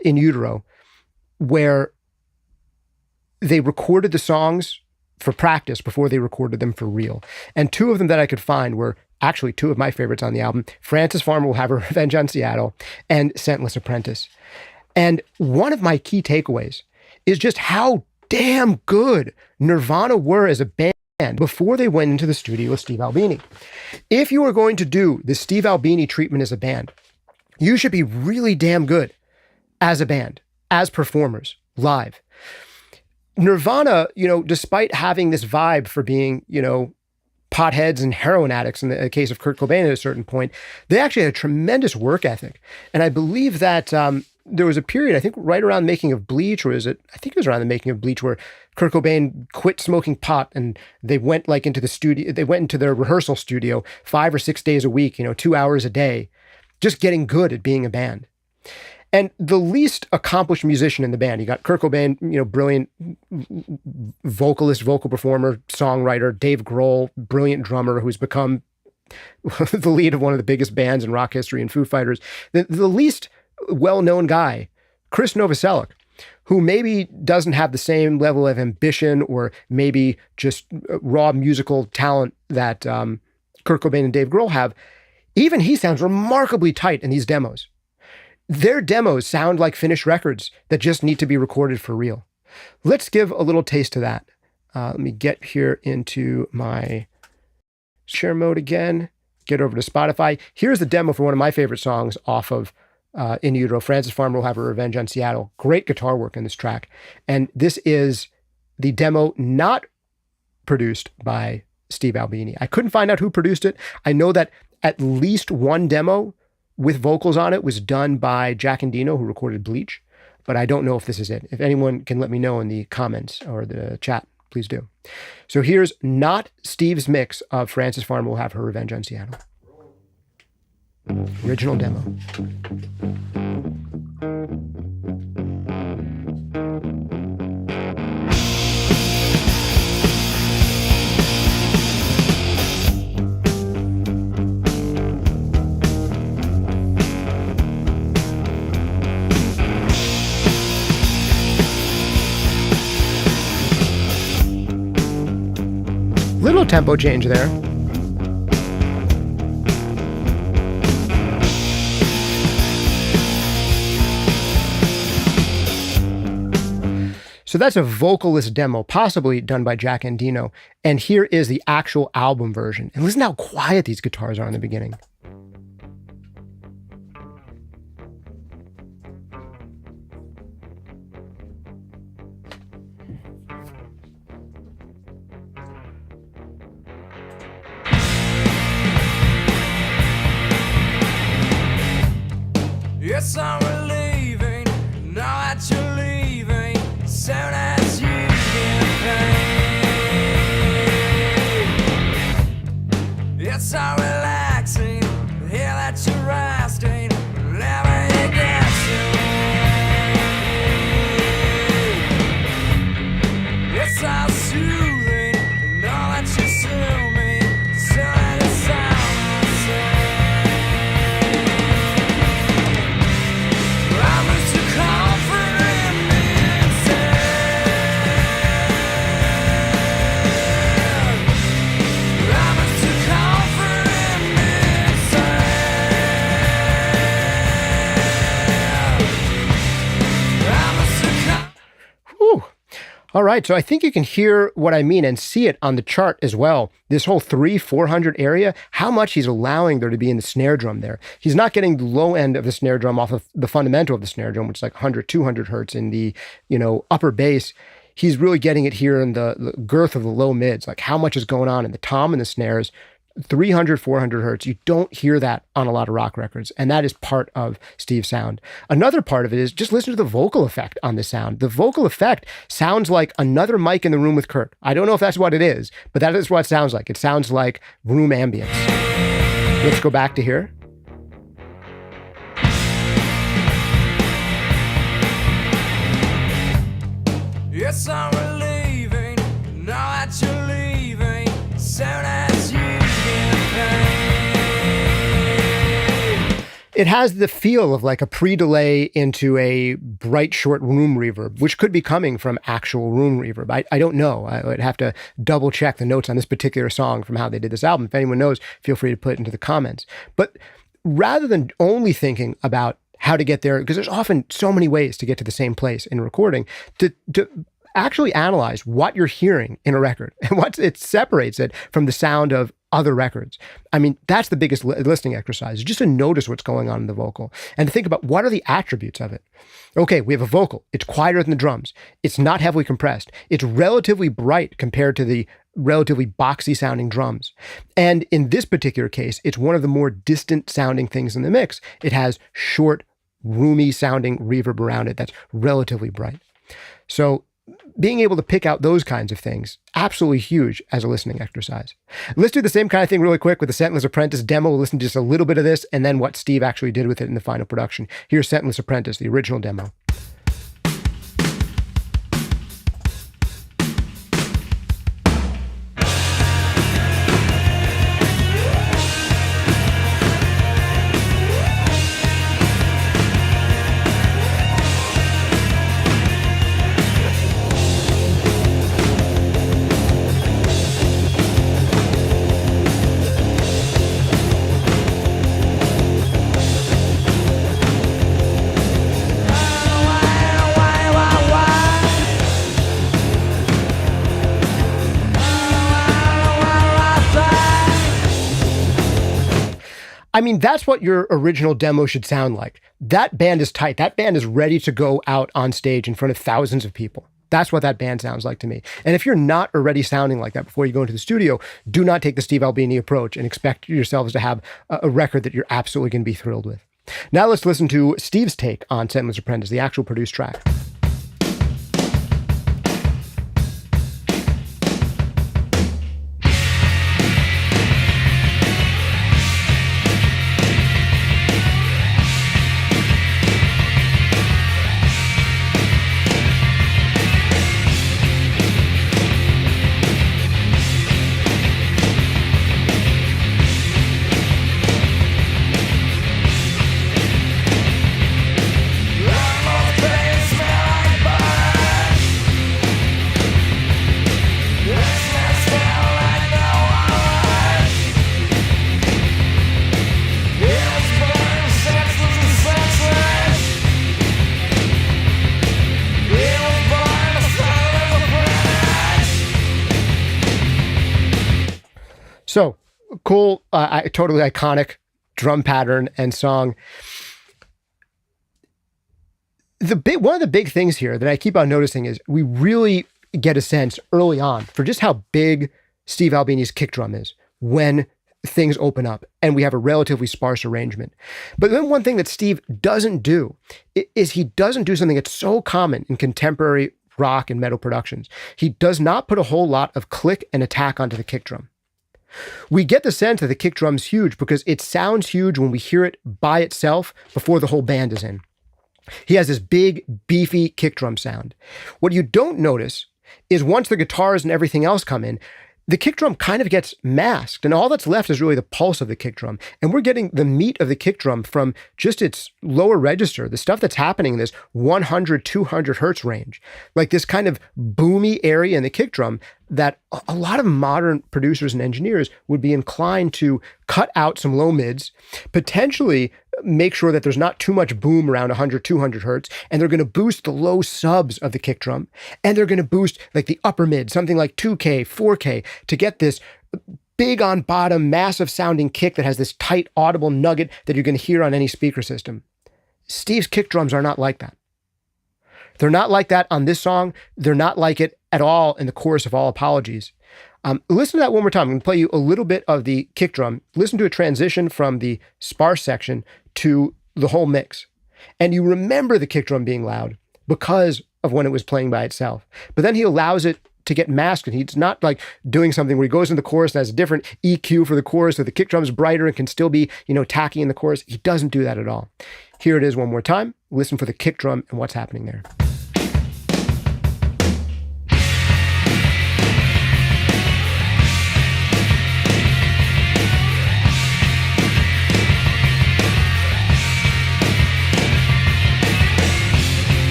In Utero, where they recorded the songs for practice before they recorded them for real. And 2 of them that I could find were actually 2 of my favorites on the album: Frances Farmer Will Have Her Revenge on Seattle and Scentless Apprentice. And one of my key takeaways is just how damn good Nirvana were as a band before they went into the studio with Steve Albini. If you are going to do the Steve Albini treatment as a band, you should be really damn good as a band, as performers, live. Nirvana, despite having this vibe for being, potheads and heroin addicts in the case of Kurt Cobain at a certain point, they actually had a tremendous work ethic. And I believe that there was a period, I think right around the making of Bleach, I think it was around the making of Bleach, where Kurt Cobain quit smoking pot and they went into the studio, they went into their rehearsal studio 5 or 6 days a week, 2 hours a day, just getting good at being a band. And the least accomplished musician in the band, you got Kurt Cobain, brilliant vocalist, vocal performer, songwriter; Dave Grohl, brilliant drummer who's become the lead of one of the biggest bands in rock history and Foo Fighters. The least well-known guy, Chris Novoselic, who maybe doesn't have the same level of ambition or maybe just raw musical talent that Kurt Cobain and Dave Grohl have, even he sounds remarkably tight in these demos. Their demos sound like finished records that just need to be recorded for real. Let's give a little taste of that. Let me get here into my share mode again, get over to Spotify. Here's the demo for one of my favorite songs off of In Utero, Frances Farmer Will Have Her Revenge on Seattle. Great guitar work in this track. And this is the demo not produced by Steve Albini. I couldn't find out who produced it. I know that at least one demo with vocals on it was done by Jack Endino, who recorded Bleach, but I don't know if this is it. If anyone can let me know in the comments or the chat, please do. So here's not Steve's mix of Frances Farmer Will Have Her Revenge on Seattle. Original demo. Little tempo change there. So that's a vocalist demo, possibly done by Jack Endino. And here is the actual album version. And listen how quiet these guitars are in the beginning. Yes, I'm relieving now that All right, so I think you can hear what I mean and see it on the chart as well. This whole 400 area, how much he's allowing there to be in the snare drum there. He's not getting the low end of the snare drum off of the fundamental of the snare drum, which is like 100, 200 hertz in the, upper bass. He's really getting it here in the girth of the low mids, like how much is going on in the tom and the snares. 300, 400 hertz. You don't hear that on a lot of rock records. And that is part of Steve's sound. Another part of it is just listen to the vocal effect on this sound. The vocal effect sounds like another mic in the room with Kurt. I don't know if that's what it is, but that is what it sounds like. It sounds like room ambience. Let's go back to here. Yes, I'm relieving, now that you're leaving, soon as you get paid. It has the feel of like a pre-delay into a bright, short room reverb, which could be coming from actual room reverb. I don't know. I would have to double check the notes on this particular song from how they did this album. If anyone knows, feel free to put it into the comments. But rather than only thinking about how to get there, because there's often so many ways to get to the same place in recording, to actually analyze what you're hearing in a record and what it separates it from the sound of other records. I mean, that's the biggest listening exercise, just to notice what's going on in the vocal and to think about what are the attributes of it. Okay, we have a vocal. It's quieter than the drums. It's not heavily compressed. It's relatively bright compared to the relatively boxy sounding drums. And in this particular case, it's one of the more distant sounding things in the mix. It has short, roomy sounding reverb around it that's relatively bright. So being able to pick out those kinds of things, absolutely huge as a listening exercise. Let's do the same kind of thing really quick with the Scentless Apprentice demo. We'll listen to just a little bit of this and then what Steve actually did with it in the final production. Here's Scentless Apprentice, the original demo. I mean, that's what your original demo should sound like. That band is tight. That band is ready to go out on stage in front of thousands of people. That's what that band sounds like to me. And if you're not already sounding like that before you go into the studio, do not take the Steve Albini approach and expect yourselves to have a record that you're absolutely going to be thrilled with. Now let's listen to Steve's take on Scentless Apprentice, the actual produced track. So cool, totally iconic drum pattern and song. One of the big things here that I keep on noticing is we really get a sense early on for just how big Steve Albini's kick drum is when things open up and we have a relatively sparse arrangement. But then one thing that Steve doesn't do is he doesn't do something that's so common in contemporary rock and metal productions. He does not put a whole lot of click and attack onto the kick drum. We get the sense that the kick drum's huge because it sounds huge when we hear it by itself before the whole band is in. He has this big, beefy kick drum sound. What you don't notice is once the guitars and everything else come in, the kick drum kind of gets masked, and all that's left is really the pulse of the kick drum. And we're getting the meat of the kick drum from just its lower register, the stuff that's happening in this 100, 200 hertz range, like this kind of boomy area in the kick drum that a lot of modern producers and engineers would be inclined to cut out some low mids, potentially make sure that there's not too much boom around 100, 200 hertz, and they're going to boost the low subs of the kick drum, and they're going to boost like the upper mid, something like 2K, 4K, to get this big on bottom, massive sounding kick that has this tight audible nugget that you're going to hear on any speaker system. Steve's kick drums are not like that. They're not like that on this song. They're not like it at all in the chorus of All Apologies. Listen to that one more time. I'm going to play you a little bit of the kick drum. Listen to a transition from the sparse section to the whole mix. And you remember the kick drum being loud because of when it was playing by itself. But then he allows it to get masked, and he's not like doing something where he goes in the chorus and has a different EQ for the chorus, so the kick drum's brighter and can still be, tacky in the chorus. He doesn't do that at all. Here it is one more time. Listen for the kick drum and what's happening there.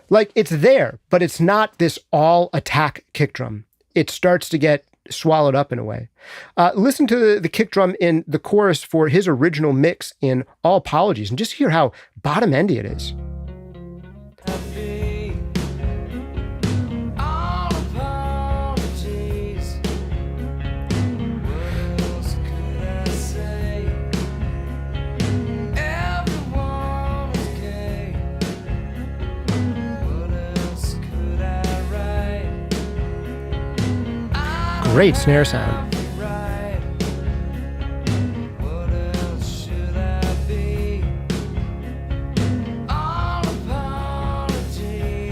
Like, it's there, but it's not this all-attack kick drum. It starts to get swallowed up in a way. Listen to the kick drum in the chorus for his original mix in All Apologies, and just hear how bottom-endy it is. Great snare sound.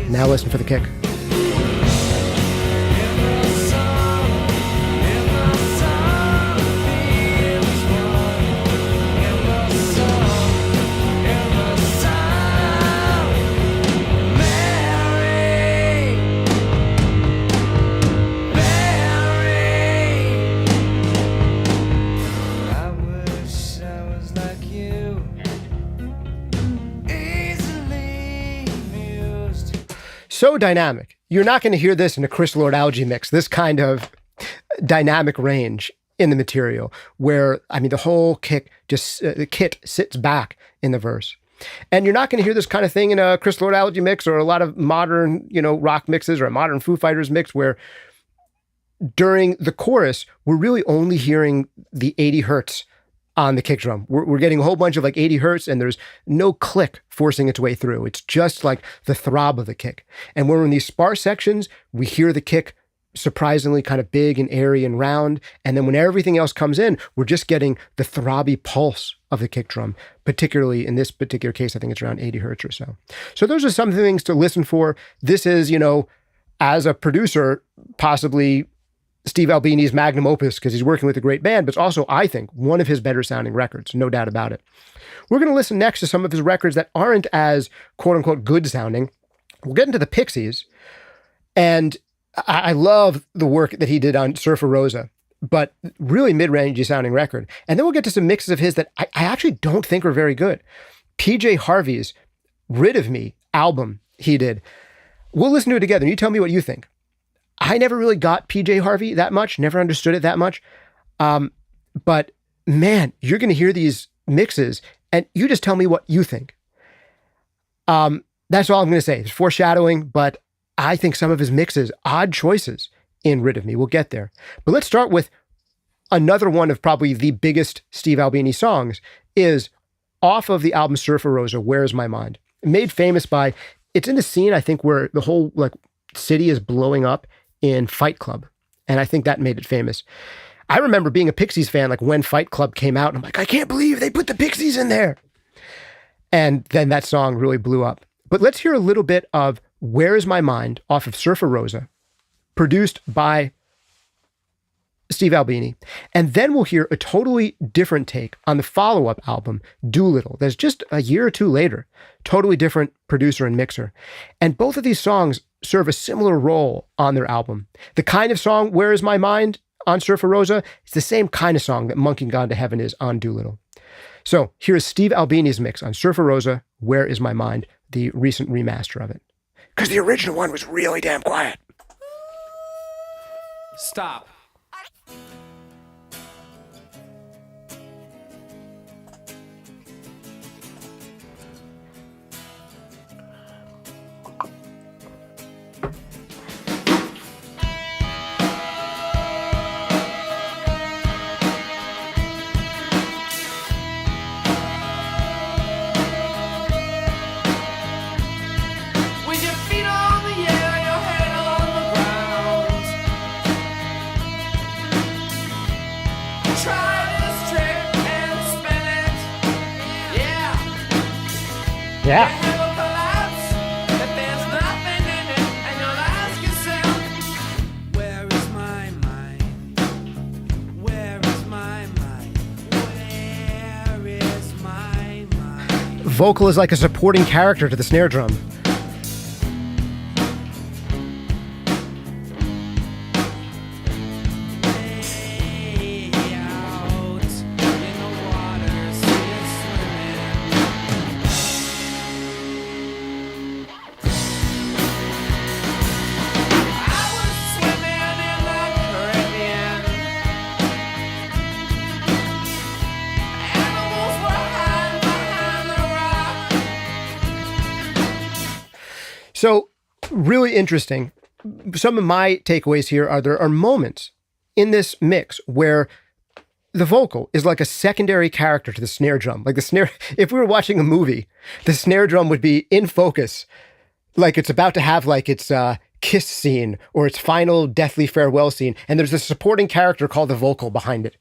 Now listen for the kick. So dynamic. You're not going to hear this in a Chris Lord Algae mix, this kind of dynamic range in the material where, the whole kick the kit sits back in the verse. And you're not going to hear this kind of thing in a Chris Lord Algae mix or a lot of modern, rock mixes or a modern Foo Fighters mix where during the chorus, we're really only hearing the 80 hertz on the kick drum. We're getting a whole bunch of like 80 hertz and there's no click forcing its way through. It's just like the throb of the kick. And when we're in these sparse sections, we hear the kick surprisingly kind of big and airy and round. And then when everything else comes in, we're just getting the throbby pulse of the kick drum, particularly in this particular case, I think it's around 80 hertz or so. So those are some things to listen for. This is, as a producer, possibly Steve Albini's magnum opus because he's working with a great band, but it's also, I think, one of his better sounding records, no doubt about it. We're going to listen next to some of his records that aren't as quote unquote good sounding. We'll get into the Pixies, and I love the work that he did on Surfer Rosa, but really mid-rangey sounding record. And then we'll get to some mixes of his that I actually don't think are very good. PJ Harvey's Rid of Me album he did. We'll listen to it together and you tell me what you think. I never really got PJ Harvey that much, never understood it that much. But man, you're going to hear these mixes and you just tell me what you think. That's all I'm going to say. It's foreshadowing, but I think some of his mixes, odd choices in Rid of Me. We'll get there. But let's start with another one of probably the biggest Steve Albini songs is off of the album Surfer Rosa, Where's My Mind? Made famous by, it's in the scene, I think, where the whole city is blowing up in Fight Club. And I think that made it famous. I remember being a Pixies fan, when Fight Club came out, and I'm like, I can't believe they put the Pixies in there. And then that song really blew up. But let's hear a little bit of Where Is My Mind off of Surfer Rosa, produced by Steve Albini. And then we'll hear a totally different take on the follow-up album, Doolittle. That's just a year or two later. Totally different producer and mixer. And both of these songs serve a similar role on their album. The kind of song, Where Is My Mind, on Surfer Rosa, is the same kind of song that Monkey Gone to Heaven is on Doolittle. So here's Steve Albini's mix on Surfer Rosa, Where Is My Mind, the recent remaster of it. because the original one was really damn quiet. Stop. With your feet on the air, your head on the ground. Try this trick and spin it. Yeah. Yeah. Your head will collapse if there's nothing in it, and you'll ask yourself, where is my mind? Where is my mind? Where is my mind? Vocal is like a supporting character to the snare drum. Way out in the water, see it swimming. I was swimming in the Caribbean. Animals were hiding behind the rock. So, really interesting. Some of my takeaways here are there are moments in this mix where the vocal is like a secondary character to the snare drum. Like the snare, if we were watching a movie, the snare drum would be in focus, like it's about to have like its kiss scene or its final deathly farewell scene. And there's a supporting character called the vocal behind it.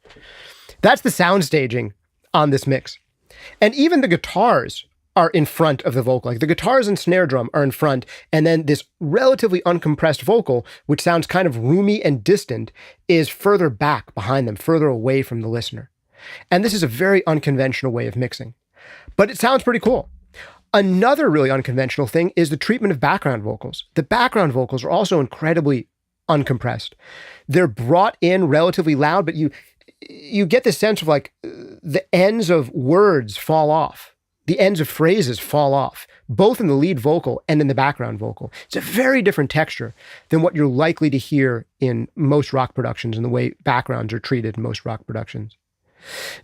That's the sound staging on this mix. And even the guitars are in front of the vocal. Like the guitars and snare drum are in front, and then this relatively uncompressed vocal, which sounds kind of roomy and distant, is further back behind them, further away from the listener. And this is a very unconventional way of mixing, but it sounds pretty cool. Another really unconventional thing is the treatment of background vocals. The background vocals are also incredibly uncompressed. They're brought in relatively loud, but you get the sense of like the ends of words fall off. The ends of phrases fall off, both in the lead vocal and in the background vocal. It's a very different texture than what you're likely to hear in most rock productions and the way backgrounds are treated in most rock productions.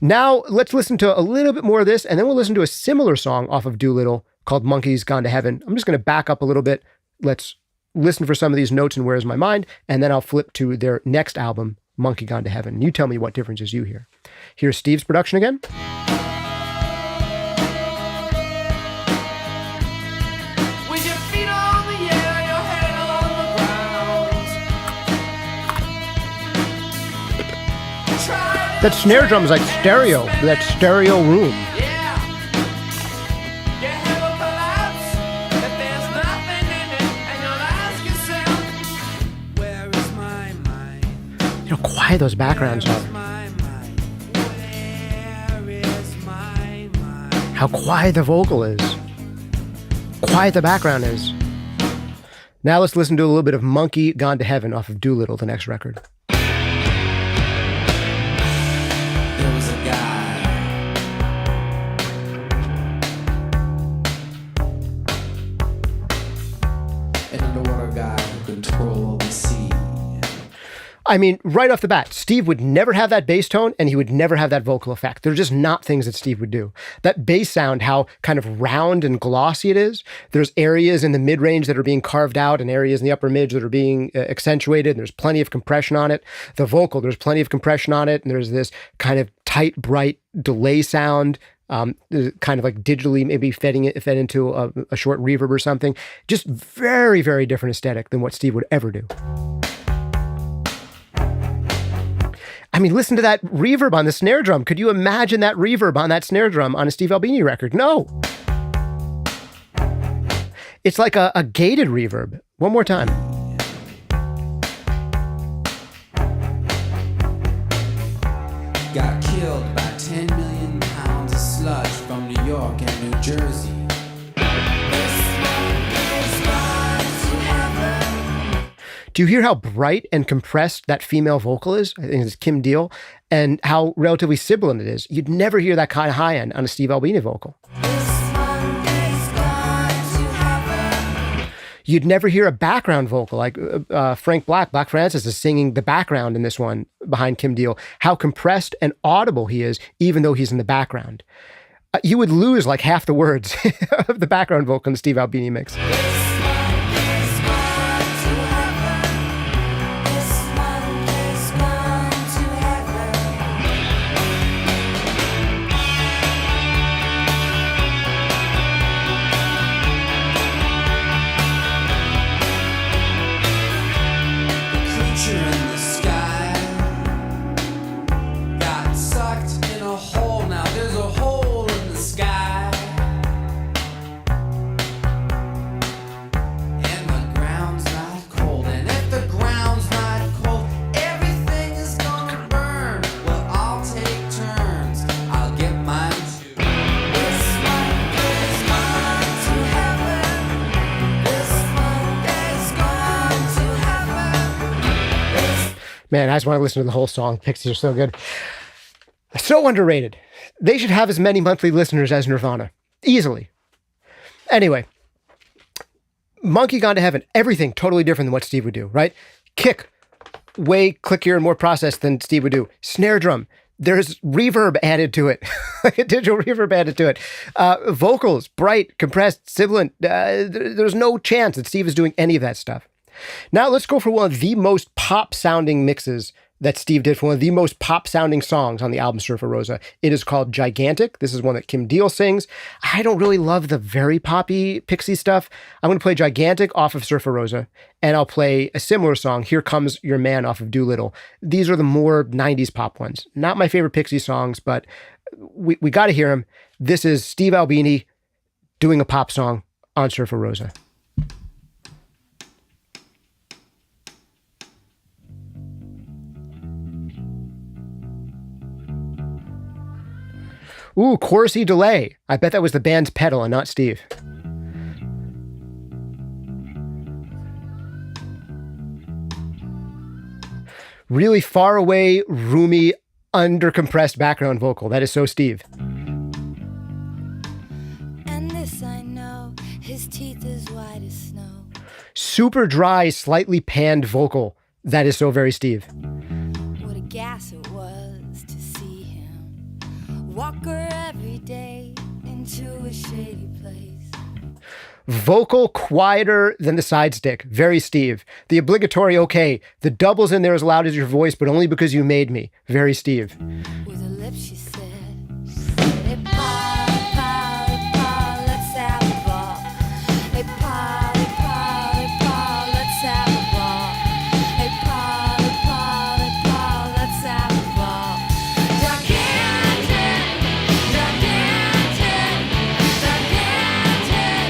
Now, let's listen to a little bit more of this, and then we'll listen to a similar song off of Doolittle called Monkey's Gone to Heaven. I'm just going to back up a little bit. Let's listen for some of these notes and Where's My Mind, and then I'll flip to their next album, Monkey Gone to Heaven. You tell me what differences you hear. Here's Steve's production again. With your feet on the air, your head on the ground. Try That snare drum is like stereo, that stereo room. Yeah. Your head will collapse if there's nothing in it, and you'll ask yourself, where is my mind? You know how quiet those backgrounds Where is are. my mind? Where is my mind? How quiet the vocal is. Quiet the background is. Now let's listen to a little bit of Monkey Gone to Heaven off of Doolittle, the next record. There was a guy. An underwater guy who controlled the sea. I mean, right off the bat, Steve would never have that bass tone and he would never have that vocal effect. They're just not things that Steve would do. That bass sound, how kind of round and glossy it is. There's areas in the mid-range that are being carved out and areas in the upper mids that are being accentuated. And there's plenty of compression on it. The vocal, there's plenty of compression on it. And there's this kind of tight, bright delay sound, kind of like digitally maybe fed into a short reverb or something. Just very, very different aesthetic than what Steve would ever do. I mean, listen to that reverb on the snare drum. Could you imagine that reverb on that snare drum on a Steve Albini record? No. It's like a gated reverb. One more time. Got killed by 10 million pounds of sludge from New York and New Jersey. Do you hear how bright and compressed that female vocal is? I think it's Kim Deal. And how relatively sibilant it is. You'd never hear that kind of high end on a Steve Albini vocal. You'd never hear a background vocal like Black Francis is singing the background in this one behind Kim Deal. How compressed and audible he is, even though he's in the background. You would lose like half the words of the background vocal in the Steve Albini mix. Man, I just want to listen to the whole song. Pixies are so good. So underrated. They should have as many monthly listeners as Nirvana. Easily. Anyway, Monkey Gone to Heaven. Everything totally different than what Steve would do, right? Kick. Way clickier and more processed than Steve would do. Snare drum. There's reverb added to it. Like a digital reverb added to it. Vocals. Bright, compressed, sibilant. There's no chance that Steve is doing any of that stuff. Now let's go for one of the most pop-sounding mixes that Steve did for one of the most pop-sounding songs on the album Surfer Rosa. It is called Gigantic. This is one that Kim Deal sings. I don't really love the very poppy Pixie stuff. I'm going to play Gigantic off of Surfer Rosa, and I'll play a similar song, Here Comes Your Man, off of Doolittle. These are the more 90s pop ones. Not my favorite Pixie songs, but we got to hear them. This is Steve Albini doing a pop song on Surfer Rosa. Ooh, chorusy delay. I bet that was the band's pedal and not Steve. Really far away, roomy, undercompressed background vocal. That is so Steve. And this I know, his teeth as white as snow. Super dry, slightly panned vocal. That is so very Steve. What a gas it was to see him walk her every day into a shady place. Vocal quieter than the side stick. Very Steve. The obligatory okay. The double's in there as loud as your voice, but only because you made me. Very Steve. With her lips she said, hey, pa, pa, pa, let's have a ball. Hey, pa, pa, pa, let's have a ball. Hey, pa, pa, pa, let's have a ball. Gigantic, gigantic, gigantic,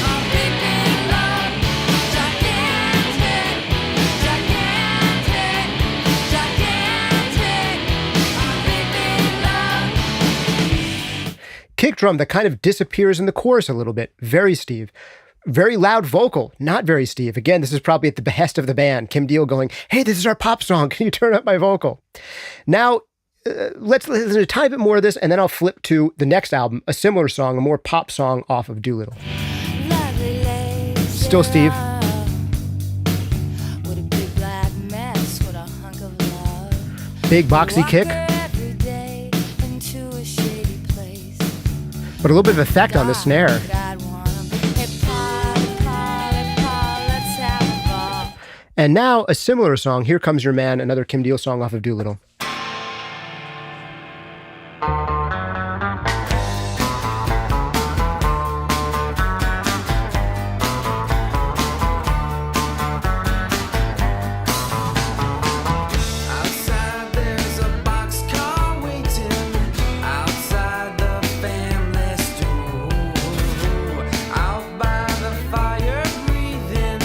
I'm deep in love. Gigantic, gigantic, gigantic, I'm deep in love. Kick drum that kind of disappears in the chorus a little bit. Very Steve. Very loud vocal. Not very Steve. Again, this is probably at the behest of the band. Kim Deal going, hey, this is our pop song. Can you turn up my vocal? Now, let's listen to a tiny bit more of this, and then I'll flip to the next album, a similar song, a more pop song off of Doolittle. Lovely lace Still Steve. What a big black mess, what a hunk of love. Big boxy Walk kick, her every day into a shady place. but a little bit of effect on the snare. I'd wanna be a pa, let's have a ball. And now a similar song, Here Comes Your Man, another Kim Deal song off of Doolittle. Outside there's a boxcar waiting outside the family store. Out by the fire breathing.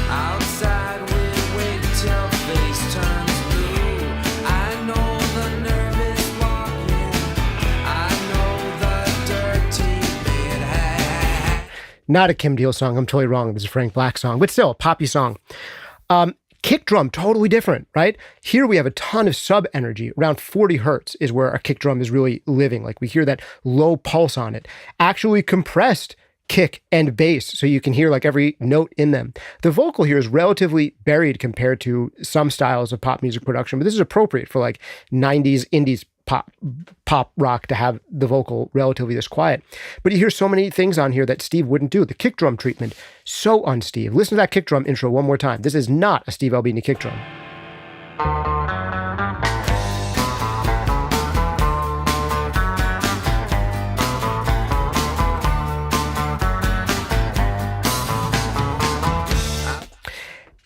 Outside we wait till face turns blue. I know the nervous walking. I know the dirty bed. Not a Kim Deal song. I'm totally wrong. This is a Frank Black song, but still a poppy song. Kick drum, totally different, right? Here we have a ton of sub energy. Around 40 hertz is where our kick drum is really living. Like we hear that low pulse on it. Actually compressed kick, and bass, so you can hear like every note in them. The vocal here is relatively buried compared to some styles of pop music production, but this is appropriate for like 90s indies pop rock to have the vocal relatively this quiet. But you hear so many things on here that Steve wouldn't do. The kick drum treatment, so un-Steve. Listen to that kick drum intro one more time. This is not a Steve Albini kick drum.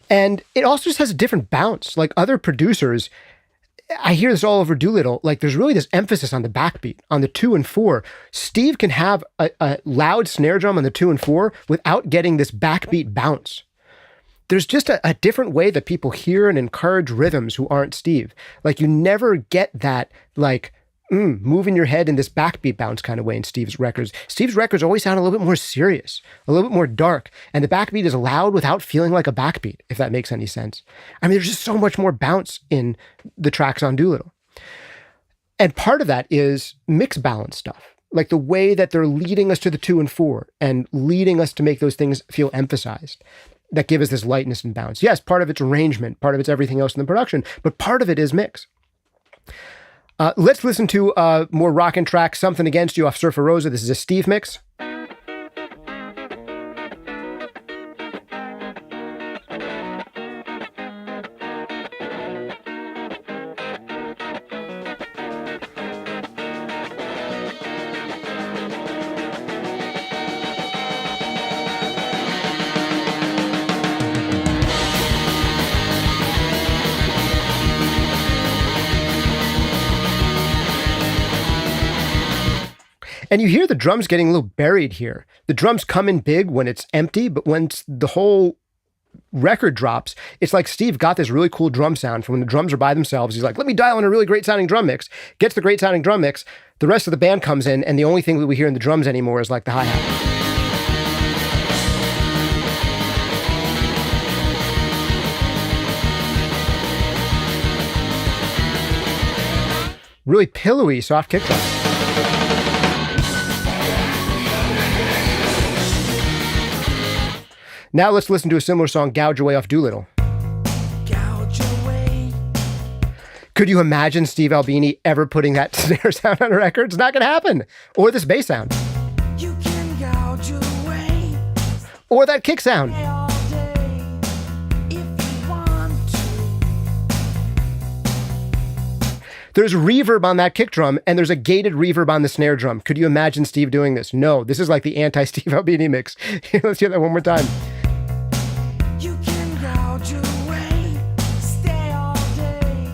And it also just has a different bounce. Like other producers, I hear this all over Doolittle, like there's really this emphasis on the backbeat, on the 2 and 4. Steve can have a loud snare drum on the 2 and 4 without getting this backbeat bounce. There's just a different way that people hear and encourage rhythms who aren't Steve. Like you never get that like moving your head in this backbeat bounce kind of way in Steve's records. Steve's records always sound a little bit more serious, a little bit more dark, and the backbeat is loud without feeling like a backbeat, if that makes any sense. I mean, there's just so much more bounce in the tracks on Doolittle. And part of that is mix balance stuff, like the way that they're leading us to the 2 and 4 and leading us to make those things feel emphasized that give us this lightness and bounce. Yes, part of it's arrangement, part of it's everything else in the production, but part of it is mix. Let's listen to a more rockin' track, Something Against You off Surfer Rosa. This is a Steve mix. And you hear the drums getting a little buried here. The drums come in big when it's empty, but once the whole record drops, it's like Steve got this really cool drum sound from when the drums are by themselves. He's like, let me dial in a really great sounding drum mix. Gets the great sounding drum mix. The rest of the band comes in, and the only thing that we hear in the drums anymore is like the hi-hat. Really pillowy, soft kick drum. Now let's listen to a similar song, Gouge Away off Doolittle. Gouge away. Could you imagine Steve Albini ever putting that snare sound on a record? It's not going to happen. Or this bass sound. You can gouge away Or that kick sound. all day if you want to. There's reverb on that kick drum, and there's a gated reverb on the snare drum. Could you imagine Steve doing this? No, this is like the anti-Steve Albini mix. Let's hear that one more time. You can gouge away, stay all day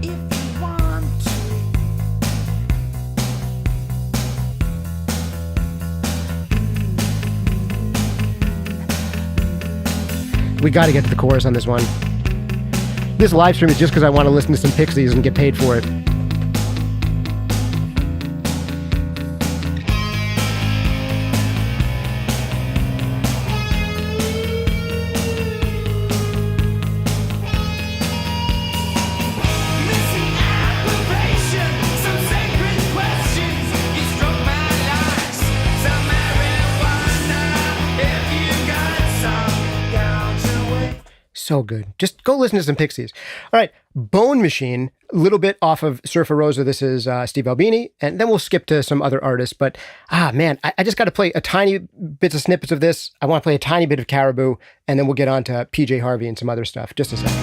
if you want to. We got to get to the chorus on this one. This live stream is just because I want to listen to some Pixies and get paid for it. Missing approbation, some sacred questions. You struck my locks, some marijuana. If you got some, gouge away. So good. Just go listen to some Pixies. All right. Bone Machine, a little bit off of Surfer Rosa. This is Steve Albini. And then we'll skip to some other artists. But, man, I just got to play a tiny bits of snippets of this. I want to play a tiny bit of Caribou. And then we'll get on to PJ Harvey and some other stuff. Just a second.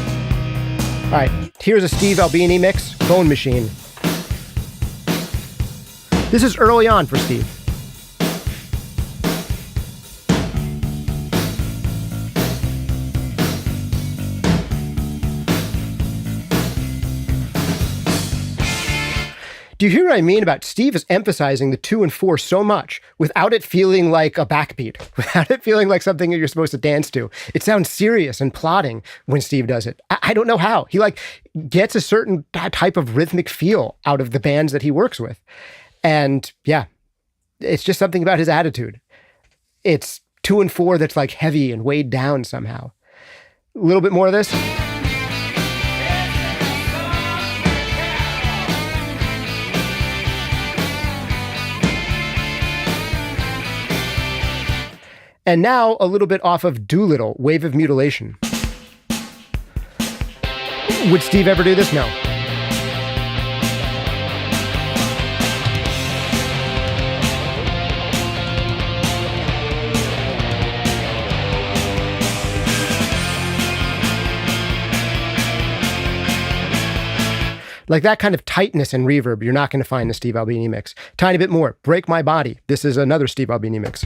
All right. Here's a Steve Albini mix, Bone Machine. This is early on for Steve. Do you hear what I mean about Steve is emphasizing the 2 and 4 so much without it feeling like a backbeat, without it feeling like something that you're supposed to dance to? It sounds serious and plotting when Steve does it. I don't know how. He like gets a certain type of rhythmic feel out of the bands that he works with. And yeah, it's just something about his attitude. It's 2 and 4 that's like heavy and weighed down somehow. A little bit more of this. And now a little bit off of Doolittle, Wave of Mutilation. Would Steve ever do this? No. Like that kind of tightness and reverb, you're not going to find in a Steve Albini mix. Tiny bit more. Break My Body. This is another Steve Albini mix.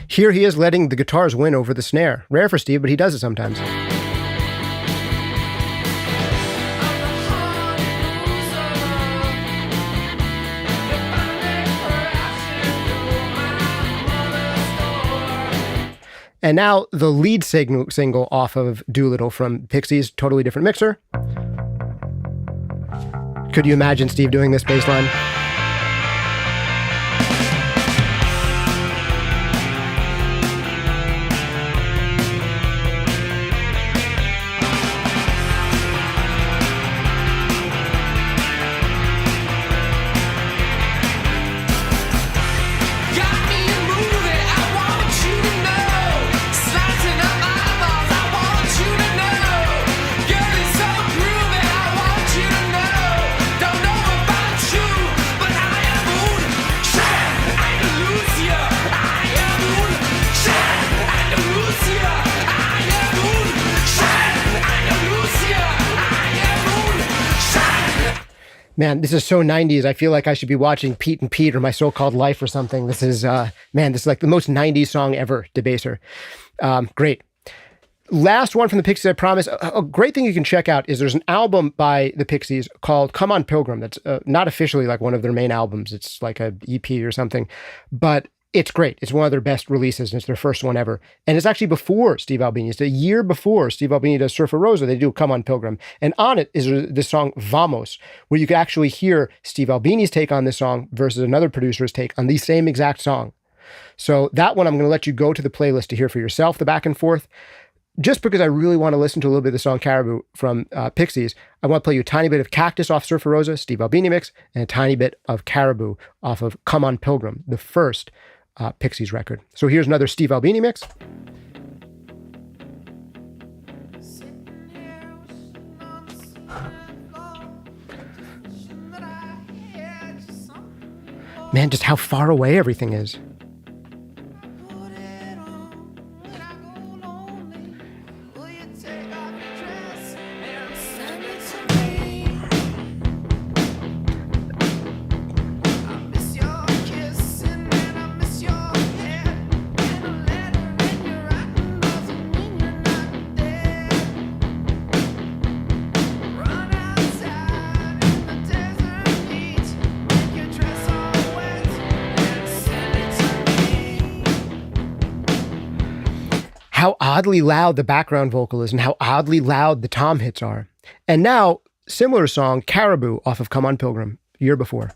Here he is letting the guitars win over the snare. Rare for Steve, but he does it sometimes. And now the lead single off of Doolittle from Pixies, totally different mixer. Could you imagine Steve doing this bass line? Man, this is so 90s. I feel like I should be watching Pete and Pete or My So-Called Life or something. This is, this is like the most 90s song ever, Debaser. Great. Last one from the Pixies, I promise. A great thing you can check out is there's an album by the Pixies called Come On Pilgrim. That's not officially like one of their main albums. It's like a EP or something, but it's great. It's one of their best releases, and it's their first one ever. And it's actually before Steve Albini. It's a year before Steve Albini does Surfer Rosa. They do Come On Pilgrim. And on it is this song, Vamos, where you can actually hear Steve Albini's take on this song versus another producer's take on the same exact song. So that one, I'm going to let you go to the playlist to hear for yourself, the back and forth. Just because I really want to listen to a little bit of the song Caribou from Pixies, I want to play you a tiny bit of Cactus off Surfer Rosa, Steve Albini mix, and a tiny bit of Caribou off of Come On Pilgrim, the first Pixies record. So here's another Steve Albini mix. Man, just how far away everything is. How oddly loud the background vocal is and how oddly loud the tom hits are. And now, similar song, Caribou off of Come On Pilgrim, year before.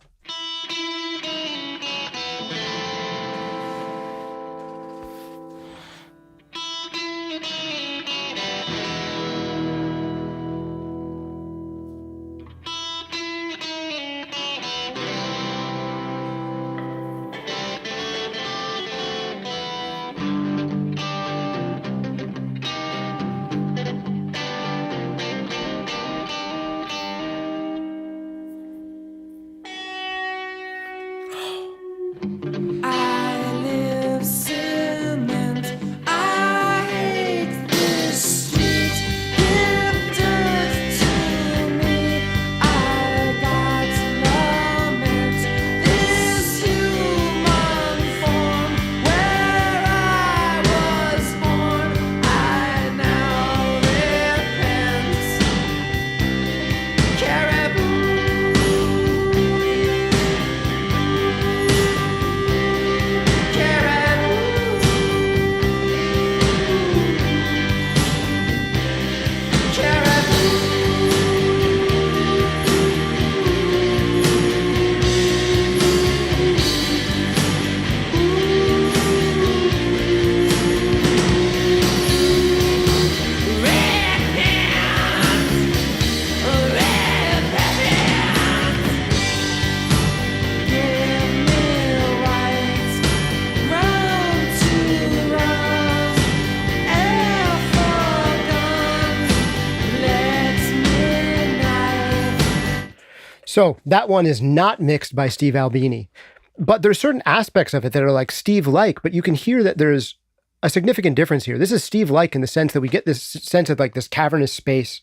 So that one is not mixed by Steve Albini, but there's certain aspects of it that are like Steve-like, but you can hear that there's a significant difference here. This is Steve-like in the sense that we get this sense of like this cavernous space.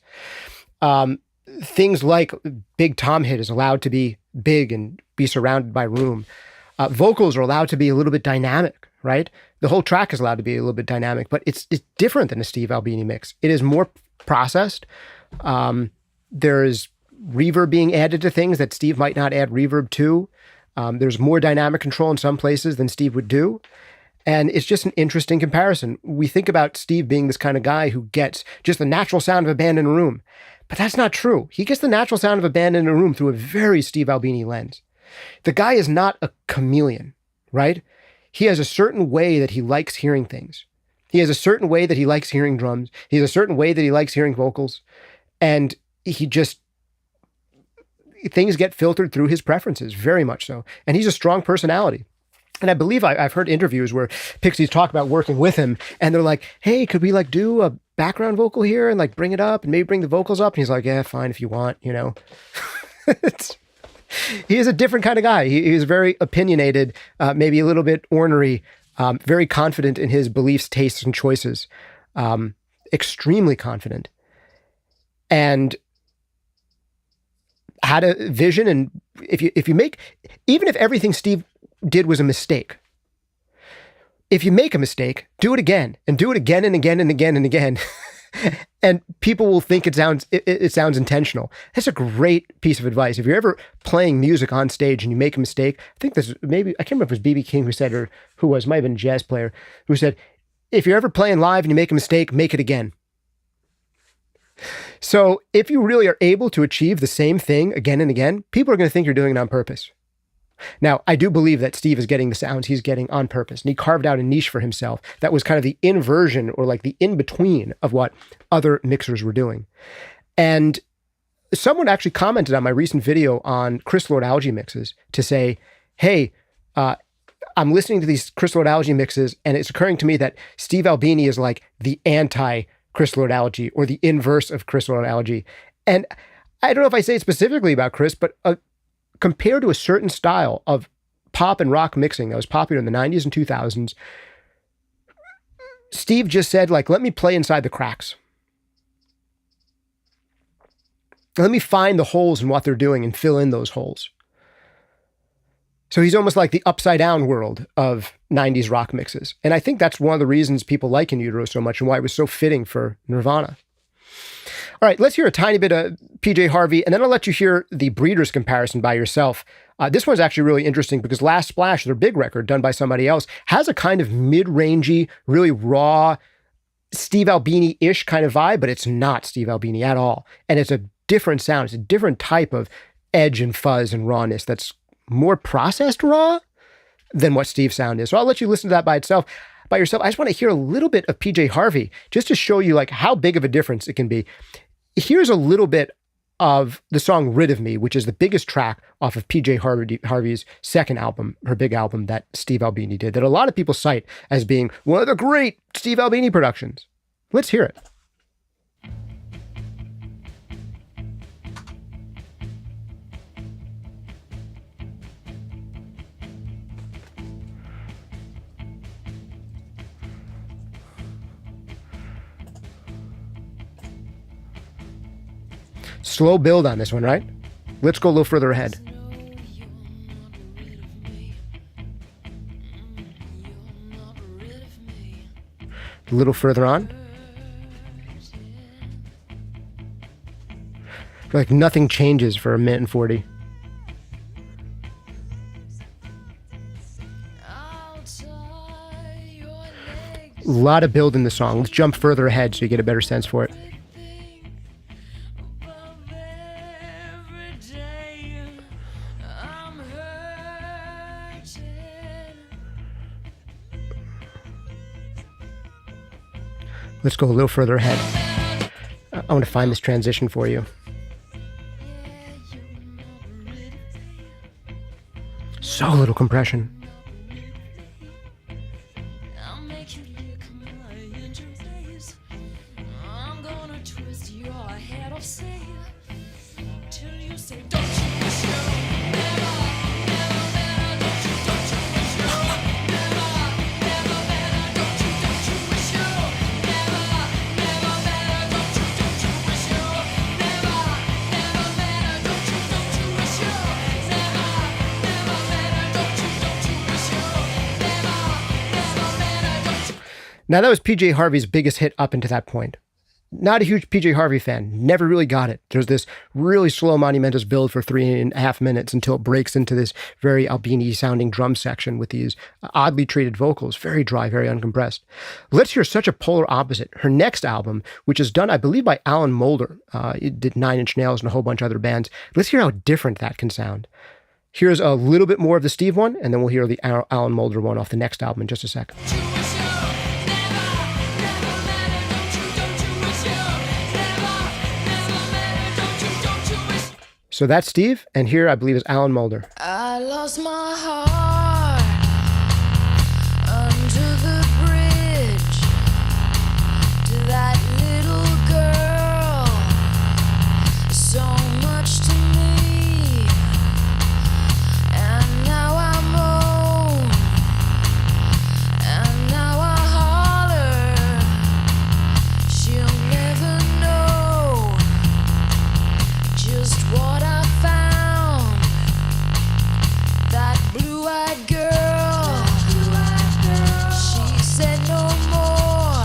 Things like Big Tom Hit is allowed to be big and be surrounded by room. Vocals are allowed to be a little bit dynamic, right? The whole track is allowed to be a little bit dynamic, but it's different than a Steve Albini mix. It is more processed. There is reverb being added to things that Steve might not add reverb to. There's more dynamic control in some places than Steve would do. And it's just an interesting comparison. We think about Steve being this kind of guy who gets just the natural sound of a band in a room, but that's not true. He gets the natural sound of a band in a room through a very Steve Albini lens. The guy is not a chameleon, right? He has a certain way that he likes hearing things. He has a certain way that he likes hearing drums. He has a certain way that he likes hearing vocals. And things get filtered through his preferences, very much so. And he's a strong personality. And I believe I've heard interviews where Pixies talk about working with him, and they're like, hey, could we like do a background vocal here and like bring it up and maybe bring the vocals up? And he's like, yeah, fine if you want, you know. He is a different kind of guy. He is very opinionated, maybe a little bit ornery, very confident in his beliefs, tastes, and choices. Extremely confident. And had a vision. And if you make, even if everything Steve did was a mistake, if you make a mistake, do it again and do it again and again and again and again. And people will think it sounds intentional. That's a great piece of advice. If you're ever playing music on stage and you make a mistake, I think this maybe, I can't remember if it was B.B. King who said, or who was, might have been a jazz player, who said, if you're ever playing live and you make a mistake, make it again. So if you really are able to achieve the same thing again and again, people are going to think you're doing it on purpose. Now, I do believe that Steve is getting the sounds he's getting on purpose, and he carved out a niche for himself that was kind of the inversion or like the in-between of what other mixers were doing. And someone actually commented on my recent video on Chris Lord Algae mixes to say, hey, I'm listening to these Chris Lord Algae mixes, and it's occurring to me that Steve Albini is like the anti-Chris Lord Algae or the inverse of Chris Lord Algae. And I don't know if I say it specifically about Chris, but compared to a certain style of pop and rock mixing that was popular in the 90s and 2000s, Steve just said, like, let me play inside the cracks. Let me find the holes in what they're doing and fill in those holes. So he's almost like the upside down world of 90s rock mixes. And I think that's one of the reasons people like In Utero so much and why it was so fitting for Nirvana. All right, let's hear a tiny bit of PJ Harvey, and then I'll let you hear the Breeders comparison by yourself. This one's actually really interesting because Last Splash, their big record done by somebody else, has a kind of mid-rangey, really raw, Steve Albini-ish kind of vibe, but it's not Steve Albini at all. And it's a different sound. It's a different type of edge and fuzz and rawness that's more processed raw than what Steve's sound is. So I'll let you listen to that by yourself. I just want to hear a little bit of PJ Harvey just to show you like how big of a difference it can be. Here's a little bit of the song Rid of Me, which is the biggest track off of PJ Harvey's second album, her big album that Steve Albini did, that a lot of people cite as being one of the great Steve Albini productions. Let's hear it. Slow build on this one, right? Let's go a little further ahead. A little further on. Like nothing changes for a minute and 40. A lot of build in the song. Let's jump further ahead so you get a better sense for it. Let's go a little further ahead. I want to find this transition for you. So little compression. till you say, don't you wish you never, never met her? Don't you wish you never, never met her? Don't you wish you never, never met her? Don't you wish you never, never met her? Don't you wish you never, never met her? Don't you wish you never, never met her? Don't you? Now, that was PJ Harvey's biggest hit up until that point. Not a huge PJ Harvey fan. Never really got it. There's this really slow monumentous build for 3.5 minutes until it breaks into this very Albini sounding drum section with these oddly treated vocals. Very dry, very uncompressed. Let's hear such a polar opposite. Her next album, which is done, I believe, by Alan Moulder. It did 9 Inch Nails and a whole bunch of other bands. Let's hear how different that can sound. Here's a little bit more of the Steve one, and then we'll hear the Alan Moulder one off the next album in just a second. So that's Steve, and here I believe is Alan Moulder. I lost my heart under the bridge to that little girl. So much to me, and now I'm old, and now I holler. She'll never know just what I found. That blue-eyed girl, she said no more.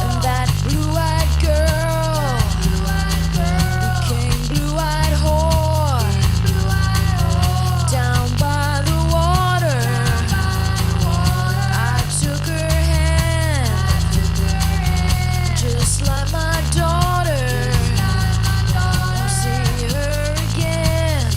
And that blue-eyed girl became blue-eyed whore. Down by the water, I took her hand, just like my daughter. I'll see her again.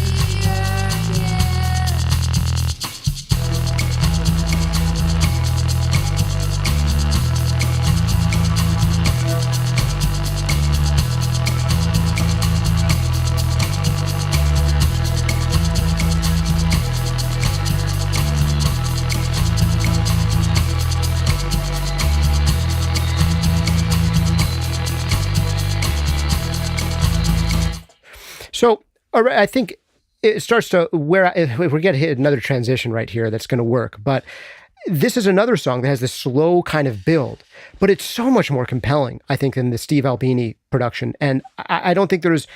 So all right, I think it starts to where if we're going to hit another transition right here, that's going to work. But this is another song that has this slow kind of build, but it's so much more compelling, I think, than the Steve Albini production. And I don't think it's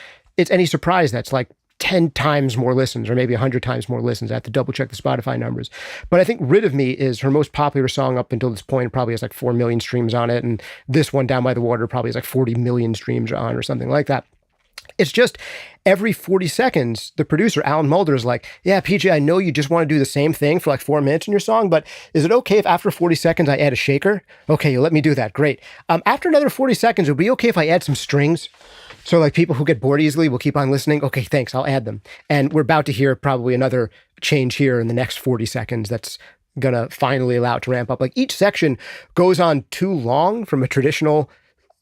any surprise that's like 10 times more listens or maybe 100 times more listens. I have to double check the Spotify numbers. But I think Rid of Me is her most popular song up until this point. It probably has like 4 million streams on it. And this one, Down by the Water, probably has like 40 million streams on or something like that. It's just every 40 seconds, the producer, Alan Moulder, is like, yeah, PJ, I know you just want to do the same thing for like 4 minutes in your song, but is it okay if after 40 seconds I add a shaker? Okay, you let me do that. Great. After another 40 seconds, it'll be okay if I add some strings? So like people who get bored easily will keep on listening. Okay, thanks, I'll add them. And we're about to hear probably another change here in the next 40 seconds that's going to finally allow it to ramp up. Like each section goes on too long from a traditional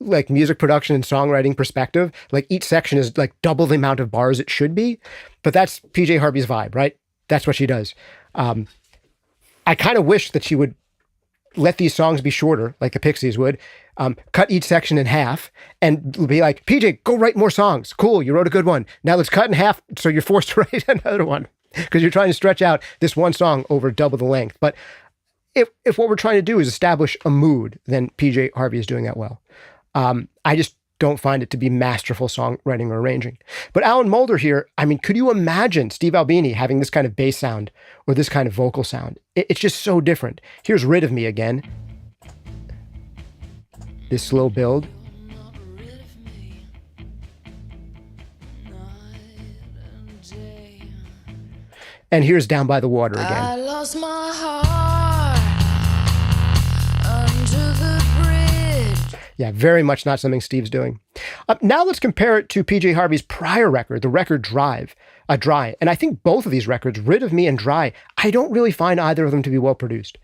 like music production and songwriting perspective. Like each section is like double the amount of bars it should be, but that's PJ Harvey's vibe, right? That's what she does. I kind of wish that she would let these songs be shorter, like the Pixies would, cut each section in half and be like, PJ, go write more songs. Cool, you wrote a good one. Now let's cut in half so you're forced to write another one because you're trying to stretch out this one song over double the length. But if what we're trying to do is establish a mood, then PJ Harvey is doing that well. I just don't find it to be masterful songwriting or arranging. But Alan Moulder here, I mean, could you imagine Steve Albini having this kind of bass sound or this kind of vocal sound? It's just so different. Here's Rid of Me again. This slow build. And here's Down by the Water again. I lost my heart under the bridge. Yeah, very much not something Steve's doing. Now let's compare it to PJ Harvey's prior record, the record Dry. And I think both of these records, Rid of Me and Dry, I don't really find either of them to be well produced.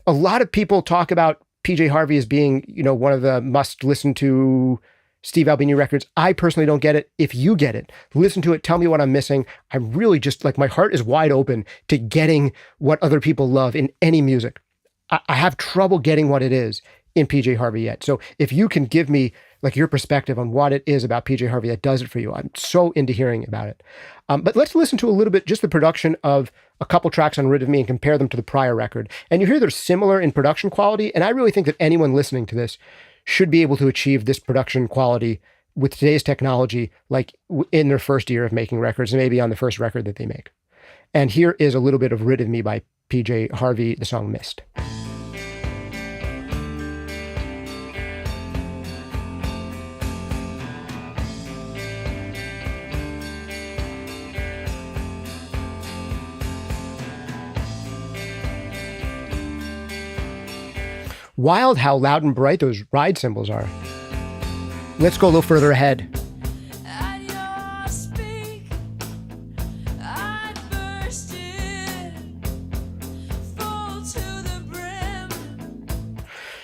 A lot of people talk about PJ Harvey as being, one of the must listen to Steve Albini records. I personally don't get it. If you get it, listen to it. Tell me what I'm missing. I'm really just like, my heart is wide open to getting what other people love in any music. I have trouble getting what it is in PJ Harvey yet. So if you can give me like your perspective on what it is about PJ Harvey that does it for you. I'm so into hearing about it. But let's listen to a little bit, just the production of a couple tracks on Rid of Me and compare them to the prior record. And you hear they're similar in production quality. And I really think that anyone listening to this should be able to achieve this production quality with today's technology, like in their first year of making records, and maybe on the first record that they make. And here is a little bit of Rid of Me by PJ Harvey, the song Mist. Wild how loud and bright those ride cymbals are. Let's go a little further ahead. At your speak, I burst in, full to the brim.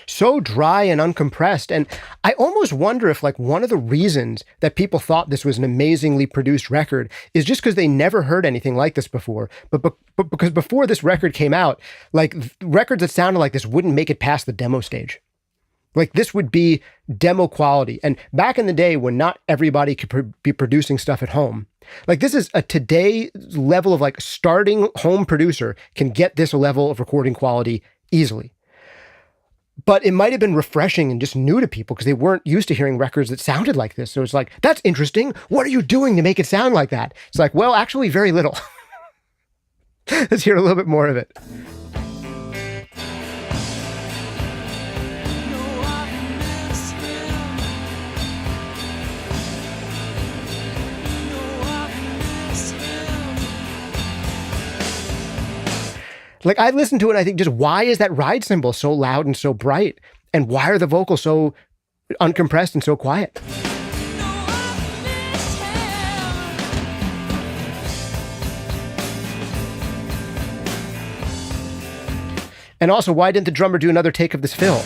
So dry and uncompressed. And I almost wonder if like one of the reasons that people thought this was an amazingly produced record is just because they never heard anything like this before. But because before this record came out, like records that sounded like this wouldn't make it past the demo stage. Like this would be demo quality. And back in the day when not everybody could be producing stuff at home, like this is a today level of like starting home producer can get this level of recording quality easily. But it might have been refreshing and just new to people because they weren't used to hearing records that sounded like this. So it's like, that's interesting. What are you doing to make it sound like that? It's like, well, actually very little. Let's hear a little bit more of it. Like I listen to it and I think just why is that ride cymbal so loud and so bright? And why are the vocals so uncompressed and so quiet? And also, why didn't the drummer do another take of this fill?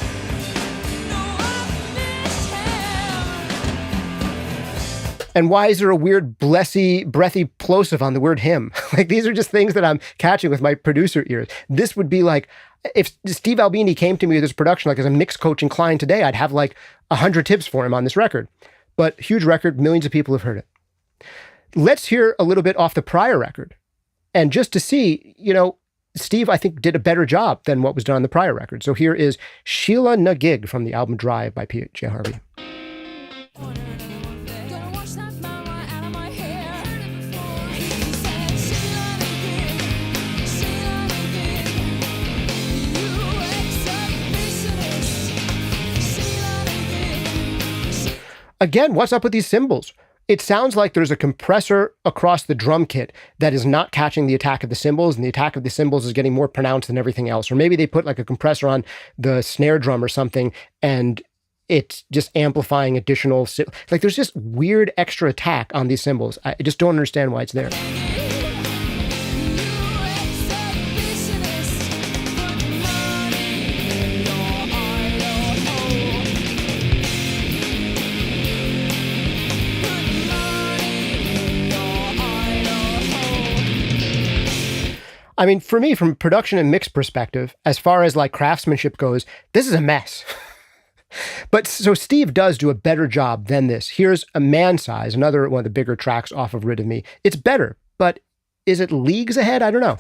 And why is there a weird breathy plosive on the word him? Like, these are just things that I'm catching with my producer ears. This would be like, if Steve Albini came to me with this production, like as a mix coaching client today, I'd have like 100 tips for him on this record. But huge record, millions of people have heard it. Let's hear a little bit off the prior record. And just to see, you know, Steve, I think, did a better job than what was done on the prior record. So here is Sheila Na Gig from the album Drive by PJ Harvey. Again, what's up with these cymbals? It sounds like there's a compressor across the drum kit that is not catching the attack of the cymbals, and the attack of the cymbals is getting more pronounced than everything else. Or maybe they put like a compressor on the snare drum or something, and it's just amplifying additional... Like there's just weird extra attack on these cymbals. I just don't understand why it's there. I mean, for me, from a production and mix perspective, as far as like craftsmanship goes, this is a mess. But so Steve does do a better job than this. Here's A Man Size, another one of the bigger tracks off of Rid of Me. It's better, but is it leagues ahead? I don't know.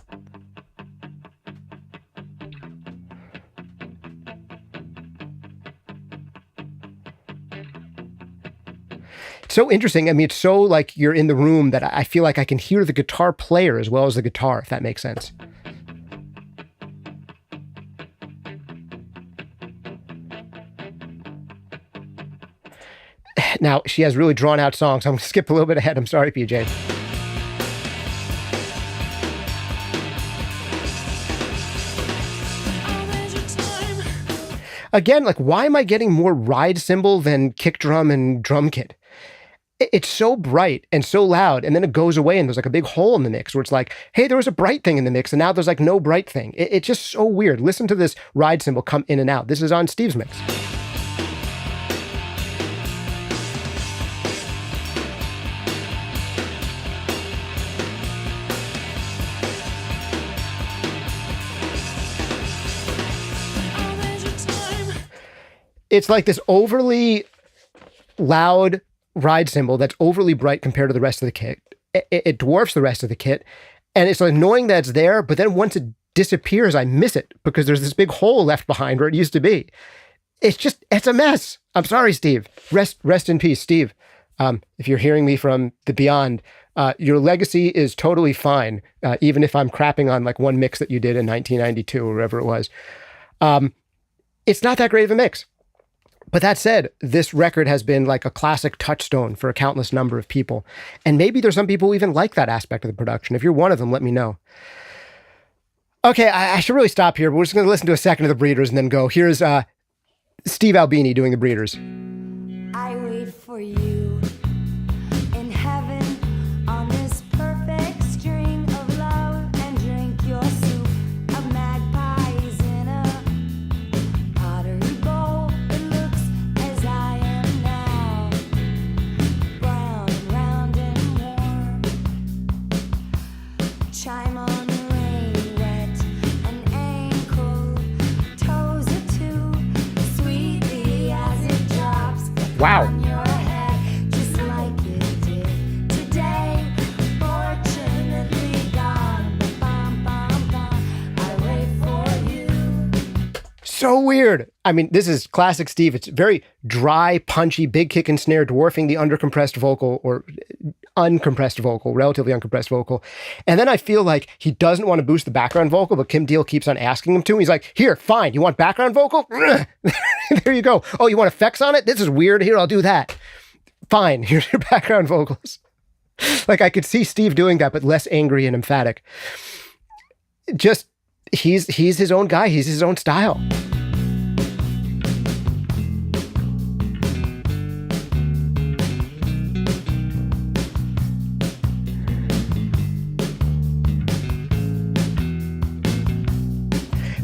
It's so interesting. I mean, it's so like you're in the room that I feel like I can hear the guitar player as well as the guitar, if that makes sense. Now, she has really drawn out songs. I'm going to skip a little bit ahead. I'm sorry, PJ. Again, like, why am I getting more ride cymbal than kick drum and drum kit? It's so bright and so loud, and then it goes away, and there's like a big hole in the mix where it's like, hey, there was a bright thing in the mix, and now there's like no bright thing. It's just so weird. Listen to this ride cymbal come in and out. This is on Steve's mix. It's like this overly loud ride cymbal that's overly bright compared to the rest of the kit. It dwarfs the rest of the kit. And it's annoying that it's there, but then once it disappears, I miss it because there's this big hole left behind where it used to be. It's a mess. I'm sorry, Steve. Rest in peace, Steve. If you're hearing me from the beyond, your legacy is totally fine, even if I'm crapping on like one mix that you did in 1992 or whatever it was. It's not that great of a mix. But that said, this record has been like a classic touchstone for a countless number of people. And maybe there's some people who even like that aspect of the production. If you're one of them, let me know. Okay, I should really stop here, but we're just going to listen to a second of the Breeders and then go. Here's Steve Albini doing the Breeders. I wait for you in heaven on this perfect string of love and drink your soup of magpies in a pottery bowl. It looks as I am now, brown and round and warm. Chime on the rain, wet and ankle, toes are too sweetly as it drops. Wow. On your head, just like it did today. Fortunately gone. Bum, bum, bum. I wait for you. So weird. I mean, this is classic Steve. It's very dry, punchy, big kick and snare, dwarfing the undercompressed vocal or uncompressed vocal, relatively uncompressed vocal. And then I feel like he doesn't want to boost the background vocal, but Kim Deal keeps on asking him to. He's like, here, fine. You want background vocal? There you go. Oh, you want effects on it? This is weird. Here, I'll do that. Fine. Here's your background vocals. Like I could see Steve doing that, but less angry and emphatic. Just, he's his own guy. He's his own style.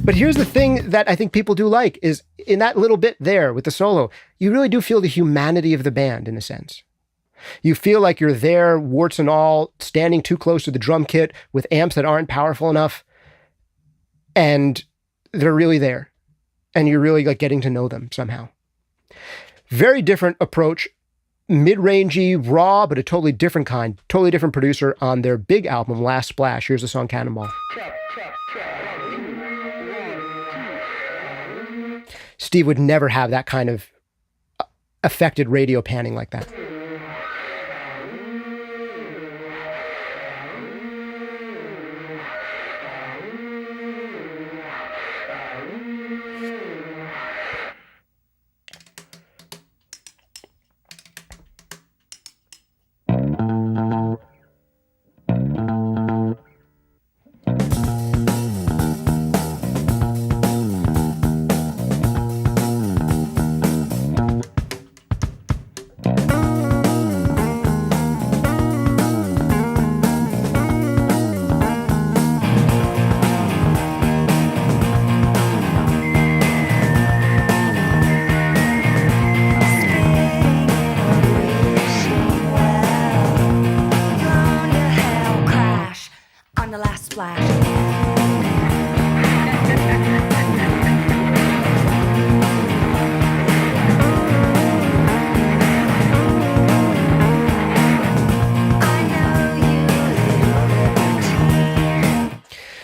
But here's the thing that I think people do like is in that little bit there with the solo, you really do feel the humanity of the band in a sense. You feel like you're there, warts and all, standing too close to the drum kit with amps that aren't powerful enough. And they're really there. And you're really like getting to know them somehow. Very different approach, mid-rangey, raw, but a totally different kind, totally different producer on their big album, Last Splash. Here's the song Cannonball. Steve would never have that kind of affected radio panning like that.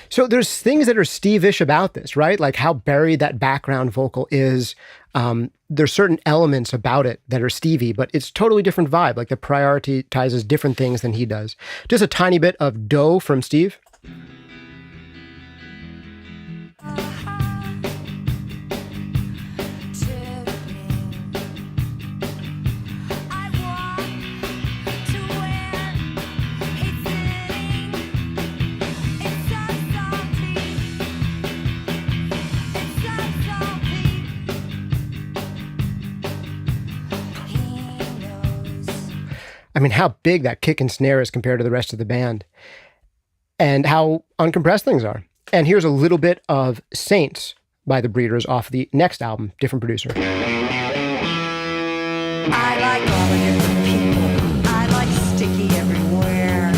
So there's things that are Steve-ish about this, right? Like how buried that background vocal is. There's certain elements about it that are Stevie, but it's totally different vibe. Like the prioritizes different things than he does. Just a tiny bit of dough from Steve. I mean, how big that kick and snare is compared to the rest of the band and how uncompressed things are. And here's a little bit of Saints by the Breeders off the next album, different producer. I like all the different people. I like sticky everywhere.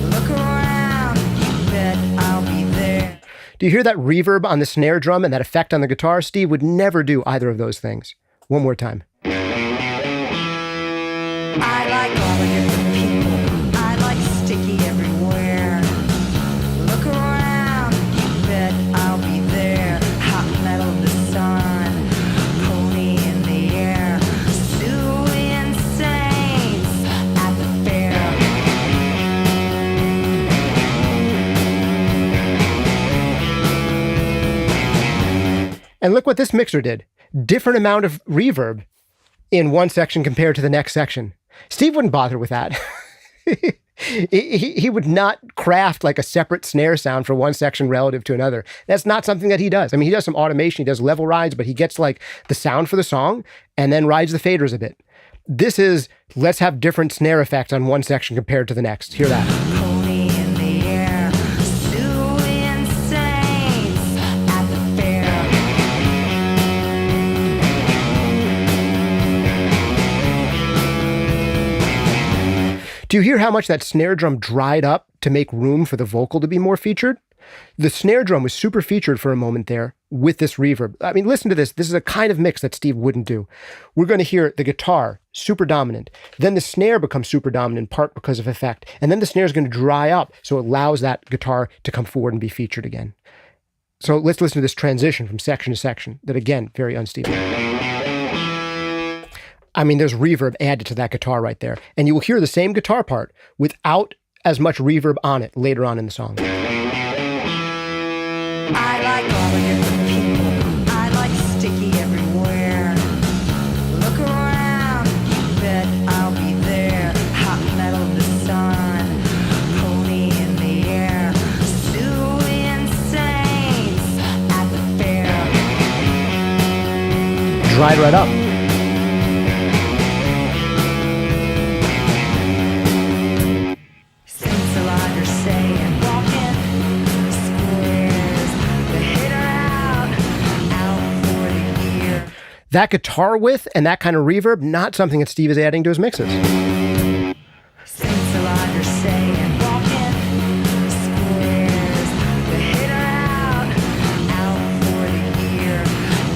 Look around, you bet I'll be there. Do you hear that reverb on the snare drum and that effect on the guitar? Steve would never do either of those things. One more time. I like all the different people. I like sticky everywhere. Look around, you bet I'll be there. Hot metal, the sun, pony in the air. Suing saints at the fair. And look what this mixer did. Different amount of reverb in one section compared to the next section. Steve wouldn't bother with that. He would not craft like a separate snare sound for one section relative to another. That's not something that he does. I mean, he does some automation, he does level rides, but he gets like the sound for the song and then rides the faders a bit. This is, let's have different snare effects on one section compared to the next. Hear that. Pony in the air. Suing saints at the fair. Do you hear how much that snare drum dried up to make room for the vocal to be more featured? The snare drum was super featured for a moment there with this reverb. I mean, listen to this. This is a kind of mix that Steve wouldn't do. We're going to hear the guitar super dominant. Then the snare becomes super dominant, in part because of effect. And then the snare is going to dry up, so it allows that guitar to come forward and be featured again. So let's listen to this transition from section to section that, again, very un-Steve. I mean, there's reverb added to that guitar right there. And you will hear the same guitar part without as much reverb on it later on in the song. I like all the different people. I like sticky everywhere. Look around, you bet I'll be there. Hot metal, the sun, pony in the air. Suing saints at the fair. Dried right up. Saints alive are saying, walking squares. The hitter out for the year. That guitar width and that kind of reverb, not something that Steve is adding to his mixes. Saints alive are saying, walking squares. The hitter out for the year.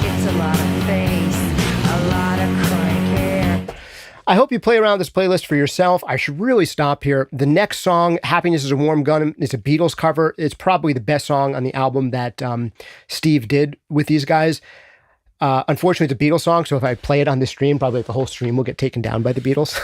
It's a lot of bass, a lot of crank air. I hope you play around with this playlist for yourself. I should really stop here. The next song, Happiness is a Warm Gun, is a Beatles cover. It's probably the best song on the album that Steve did with these guys. Unfortunately, it's a Beatles song, so if I play it on this stream, probably the whole stream will get taken down by the Beatles.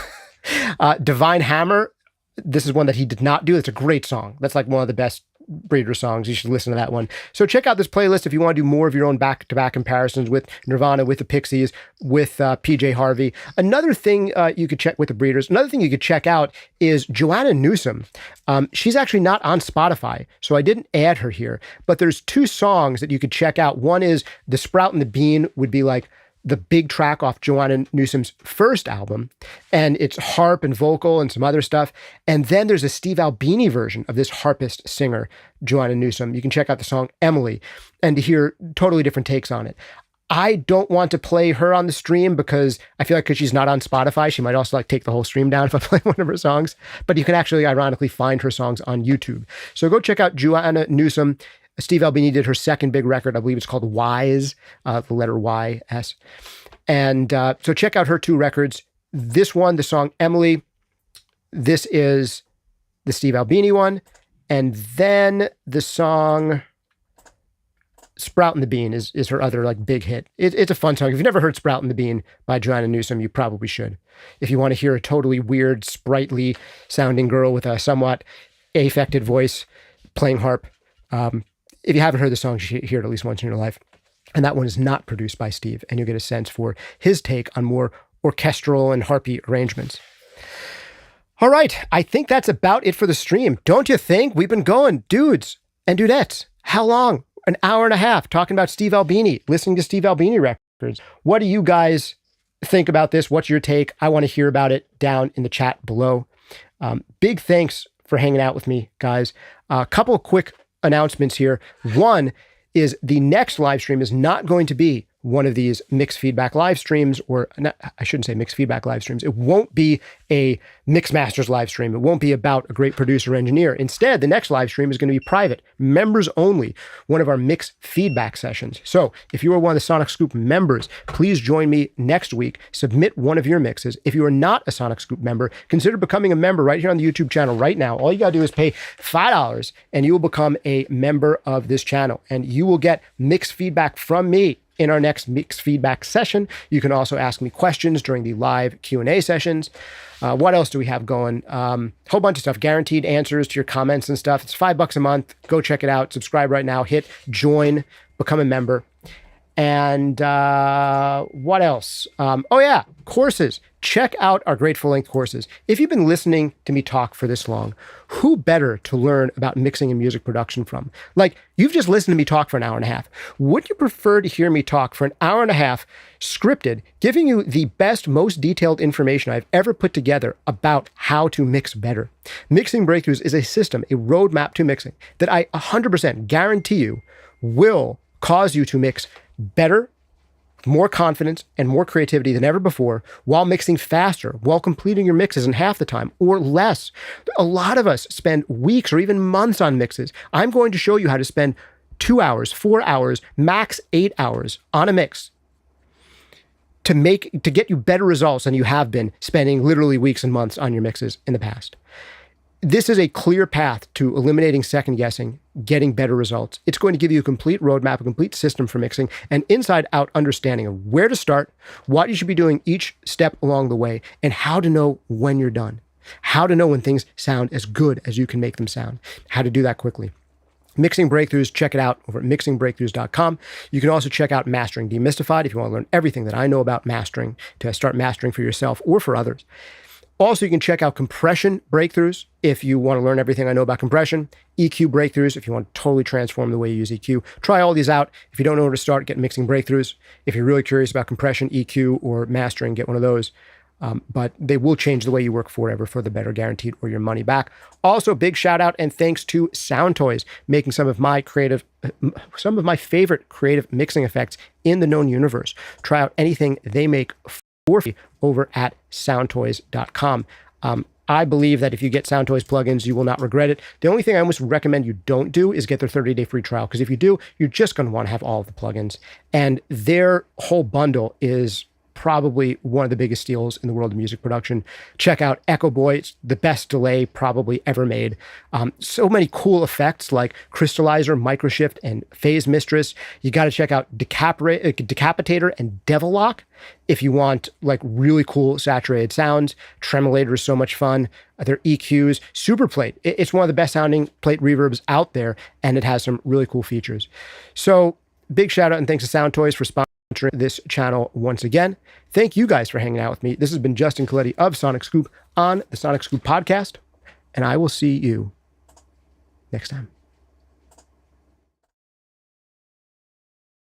Divine Hammer, this is one that he did not do. It's a great song. That's like one of the best Breeder songs. You should listen to that one. So check out this playlist if you want to do more of your own back-to-back comparisons with Nirvana, with the Pixies, with PJ Harvey. Another thing you could check with the Breeders, another thing you could check out is Joanna Newsome. She's actually not on Spotify, so I didn't add her here. But there's two songs that you could check out. One is The Sprout and the Bean would be like the big track off Joanna Newsome's first album, and it's harp and vocal and some other stuff. And then there's a Steve Albini version of this harpist singer, Joanna Newsome. You can check out the song Emily and to hear totally different takes on it. I don't want to play her on the stream because I feel like because she's not on Spotify, she might also like take the whole stream down if I play one of her songs. But you can actually ironically find her songs on YouTube. So go check out Joanna Newsome. Steve Albini did her second big record. I believe it's called Wise, the letter Y-S. And so check out her two records. This one, the song Emily. This is the Steve Albini one. And then the song Sprout and the Bean is her other like big hit. It's a fun song. If you've never heard Sprout and the Bean by Joanna Newsome, you probably should. If you want to hear a totally weird, sprightly sounding girl with a somewhat affected voice playing harp, if you haven't heard the song, you should hear it at least once in your life. And that one is not produced by Steve, and you'll get a sense for his take on more orchestral and harpy arrangements. All right, I think that's about it for the stream. Don't you think? We've been going, dudes and dudettes. How long? An hour and a half talking about Steve Albini, listening to Steve Albini records. What do you guys think about this? What's your take? I want to hear about it down in the chat below. Big thanks for hanging out with me, guys. A couple of quick announcements here. One is the next live stream is not going to be one of these mix feedback live streams, or not, I shouldn't say mix feedback live streams. It won't be a Mix Masters live stream. It won't be about a great producer engineer. Instead, the next live stream is going to be private, members only, one of our mix feedback sessions. So if you are one of the SonicScoop members, please join me next week. Submit one of your mixes. If you are not a SonicScoop member, consider becoming a member right here on the YouTube channel right now. All you got to do is pay $5 and you will become a member of this channel, and you will get mix feedback from me in our next mix feedback session. You can also ask me questions during the live Q&A sessions. What else do we have going? Whole bunch of stuff, guaranteed answers to your comments and stuff. It's $5 a month. Go check it out. Subscribe right now. Hit join, become a member. And what else? Oh yeah, courses. Check out our great full-length courses. If you've been listening to me talk for this long, who better to learn about mixing and music production from? Like, you've just listened to me talk for an hour and a half. Would you prefer to hear me talk for an hour and a half, scripted, giving you the best, most detailed information I've ever put together about how to mix better? Mixing Breakthroughs is a system, a roadmap to mixing that I 100% guarantee you will cause you to mix better, more confidence, and more creativity than ever before, while mixing faster, while completing your mixes in half the time or less. A lot of us spend weeks or even months on mixes. I'm going to show you how to spend 2 hours, 4 hours, max 8 hours on a mix to get you better results than you have been spending literally weeks and months on your mixes in the past. This is a clear path to eliminating second guessing, getting better results. It's going to give you a complete roadmap, a complete system for mixing, an inside-out understanding of where to start, what you should be doing each step along the way, and how to know when you're done, how to know when things sound as good as you can make them sound, how to do that quickly. Mixing Breakthroughs, check it out over at mixingbreakthroughs.com. You can also check out Mastering Demystified if you want to learn everything that I know about mastering to start mastering for yourself or for others. Also, you can check out Compression Breakthroughs if you want to learn everything I know about compression. EQ Breakthroughs if you want to totally transform the way you use EQ. Try all these out. If you don't know where to start, get Mixing Breakthroughs. If you're really curious about compression, EQ, or mastering, get one of those. But they will change the way you work forever for the better, guaranteed, or your money back. Also, big shout out and thanks to Soundtoys, making some of my favorite creative mixing effects in the known universe. Try out anything they make for free over at soundtoys.com. I believe that if you get Soundtoys plugins, you will not regret it. The only thing I almost recommend you don't do is get their 30-day free trial, because if you do, you're just going to want to have all of the plugins. And their whole bundle is probably one of the biggest steals in the world of music production. Check out Echo Boy. It's the best delay probably ever made. So many cool effects like Crystallizer, Microshift, and Phase Mistress. You got to check out Decapitator and Devil Lock if you want like really cool saturated sounds. Tremolator is so much fun. Their EQs, Superplate. It's one of the best sounding plate reverbs out there, and it has some really cool features. So big shout out and thanks to Soundtoys for sponsoring this channel once again. Thank you guys for hanging out with me. This has been Justin Colletti of SonicScoop on the SonicScoop podcast, and I will see you next time.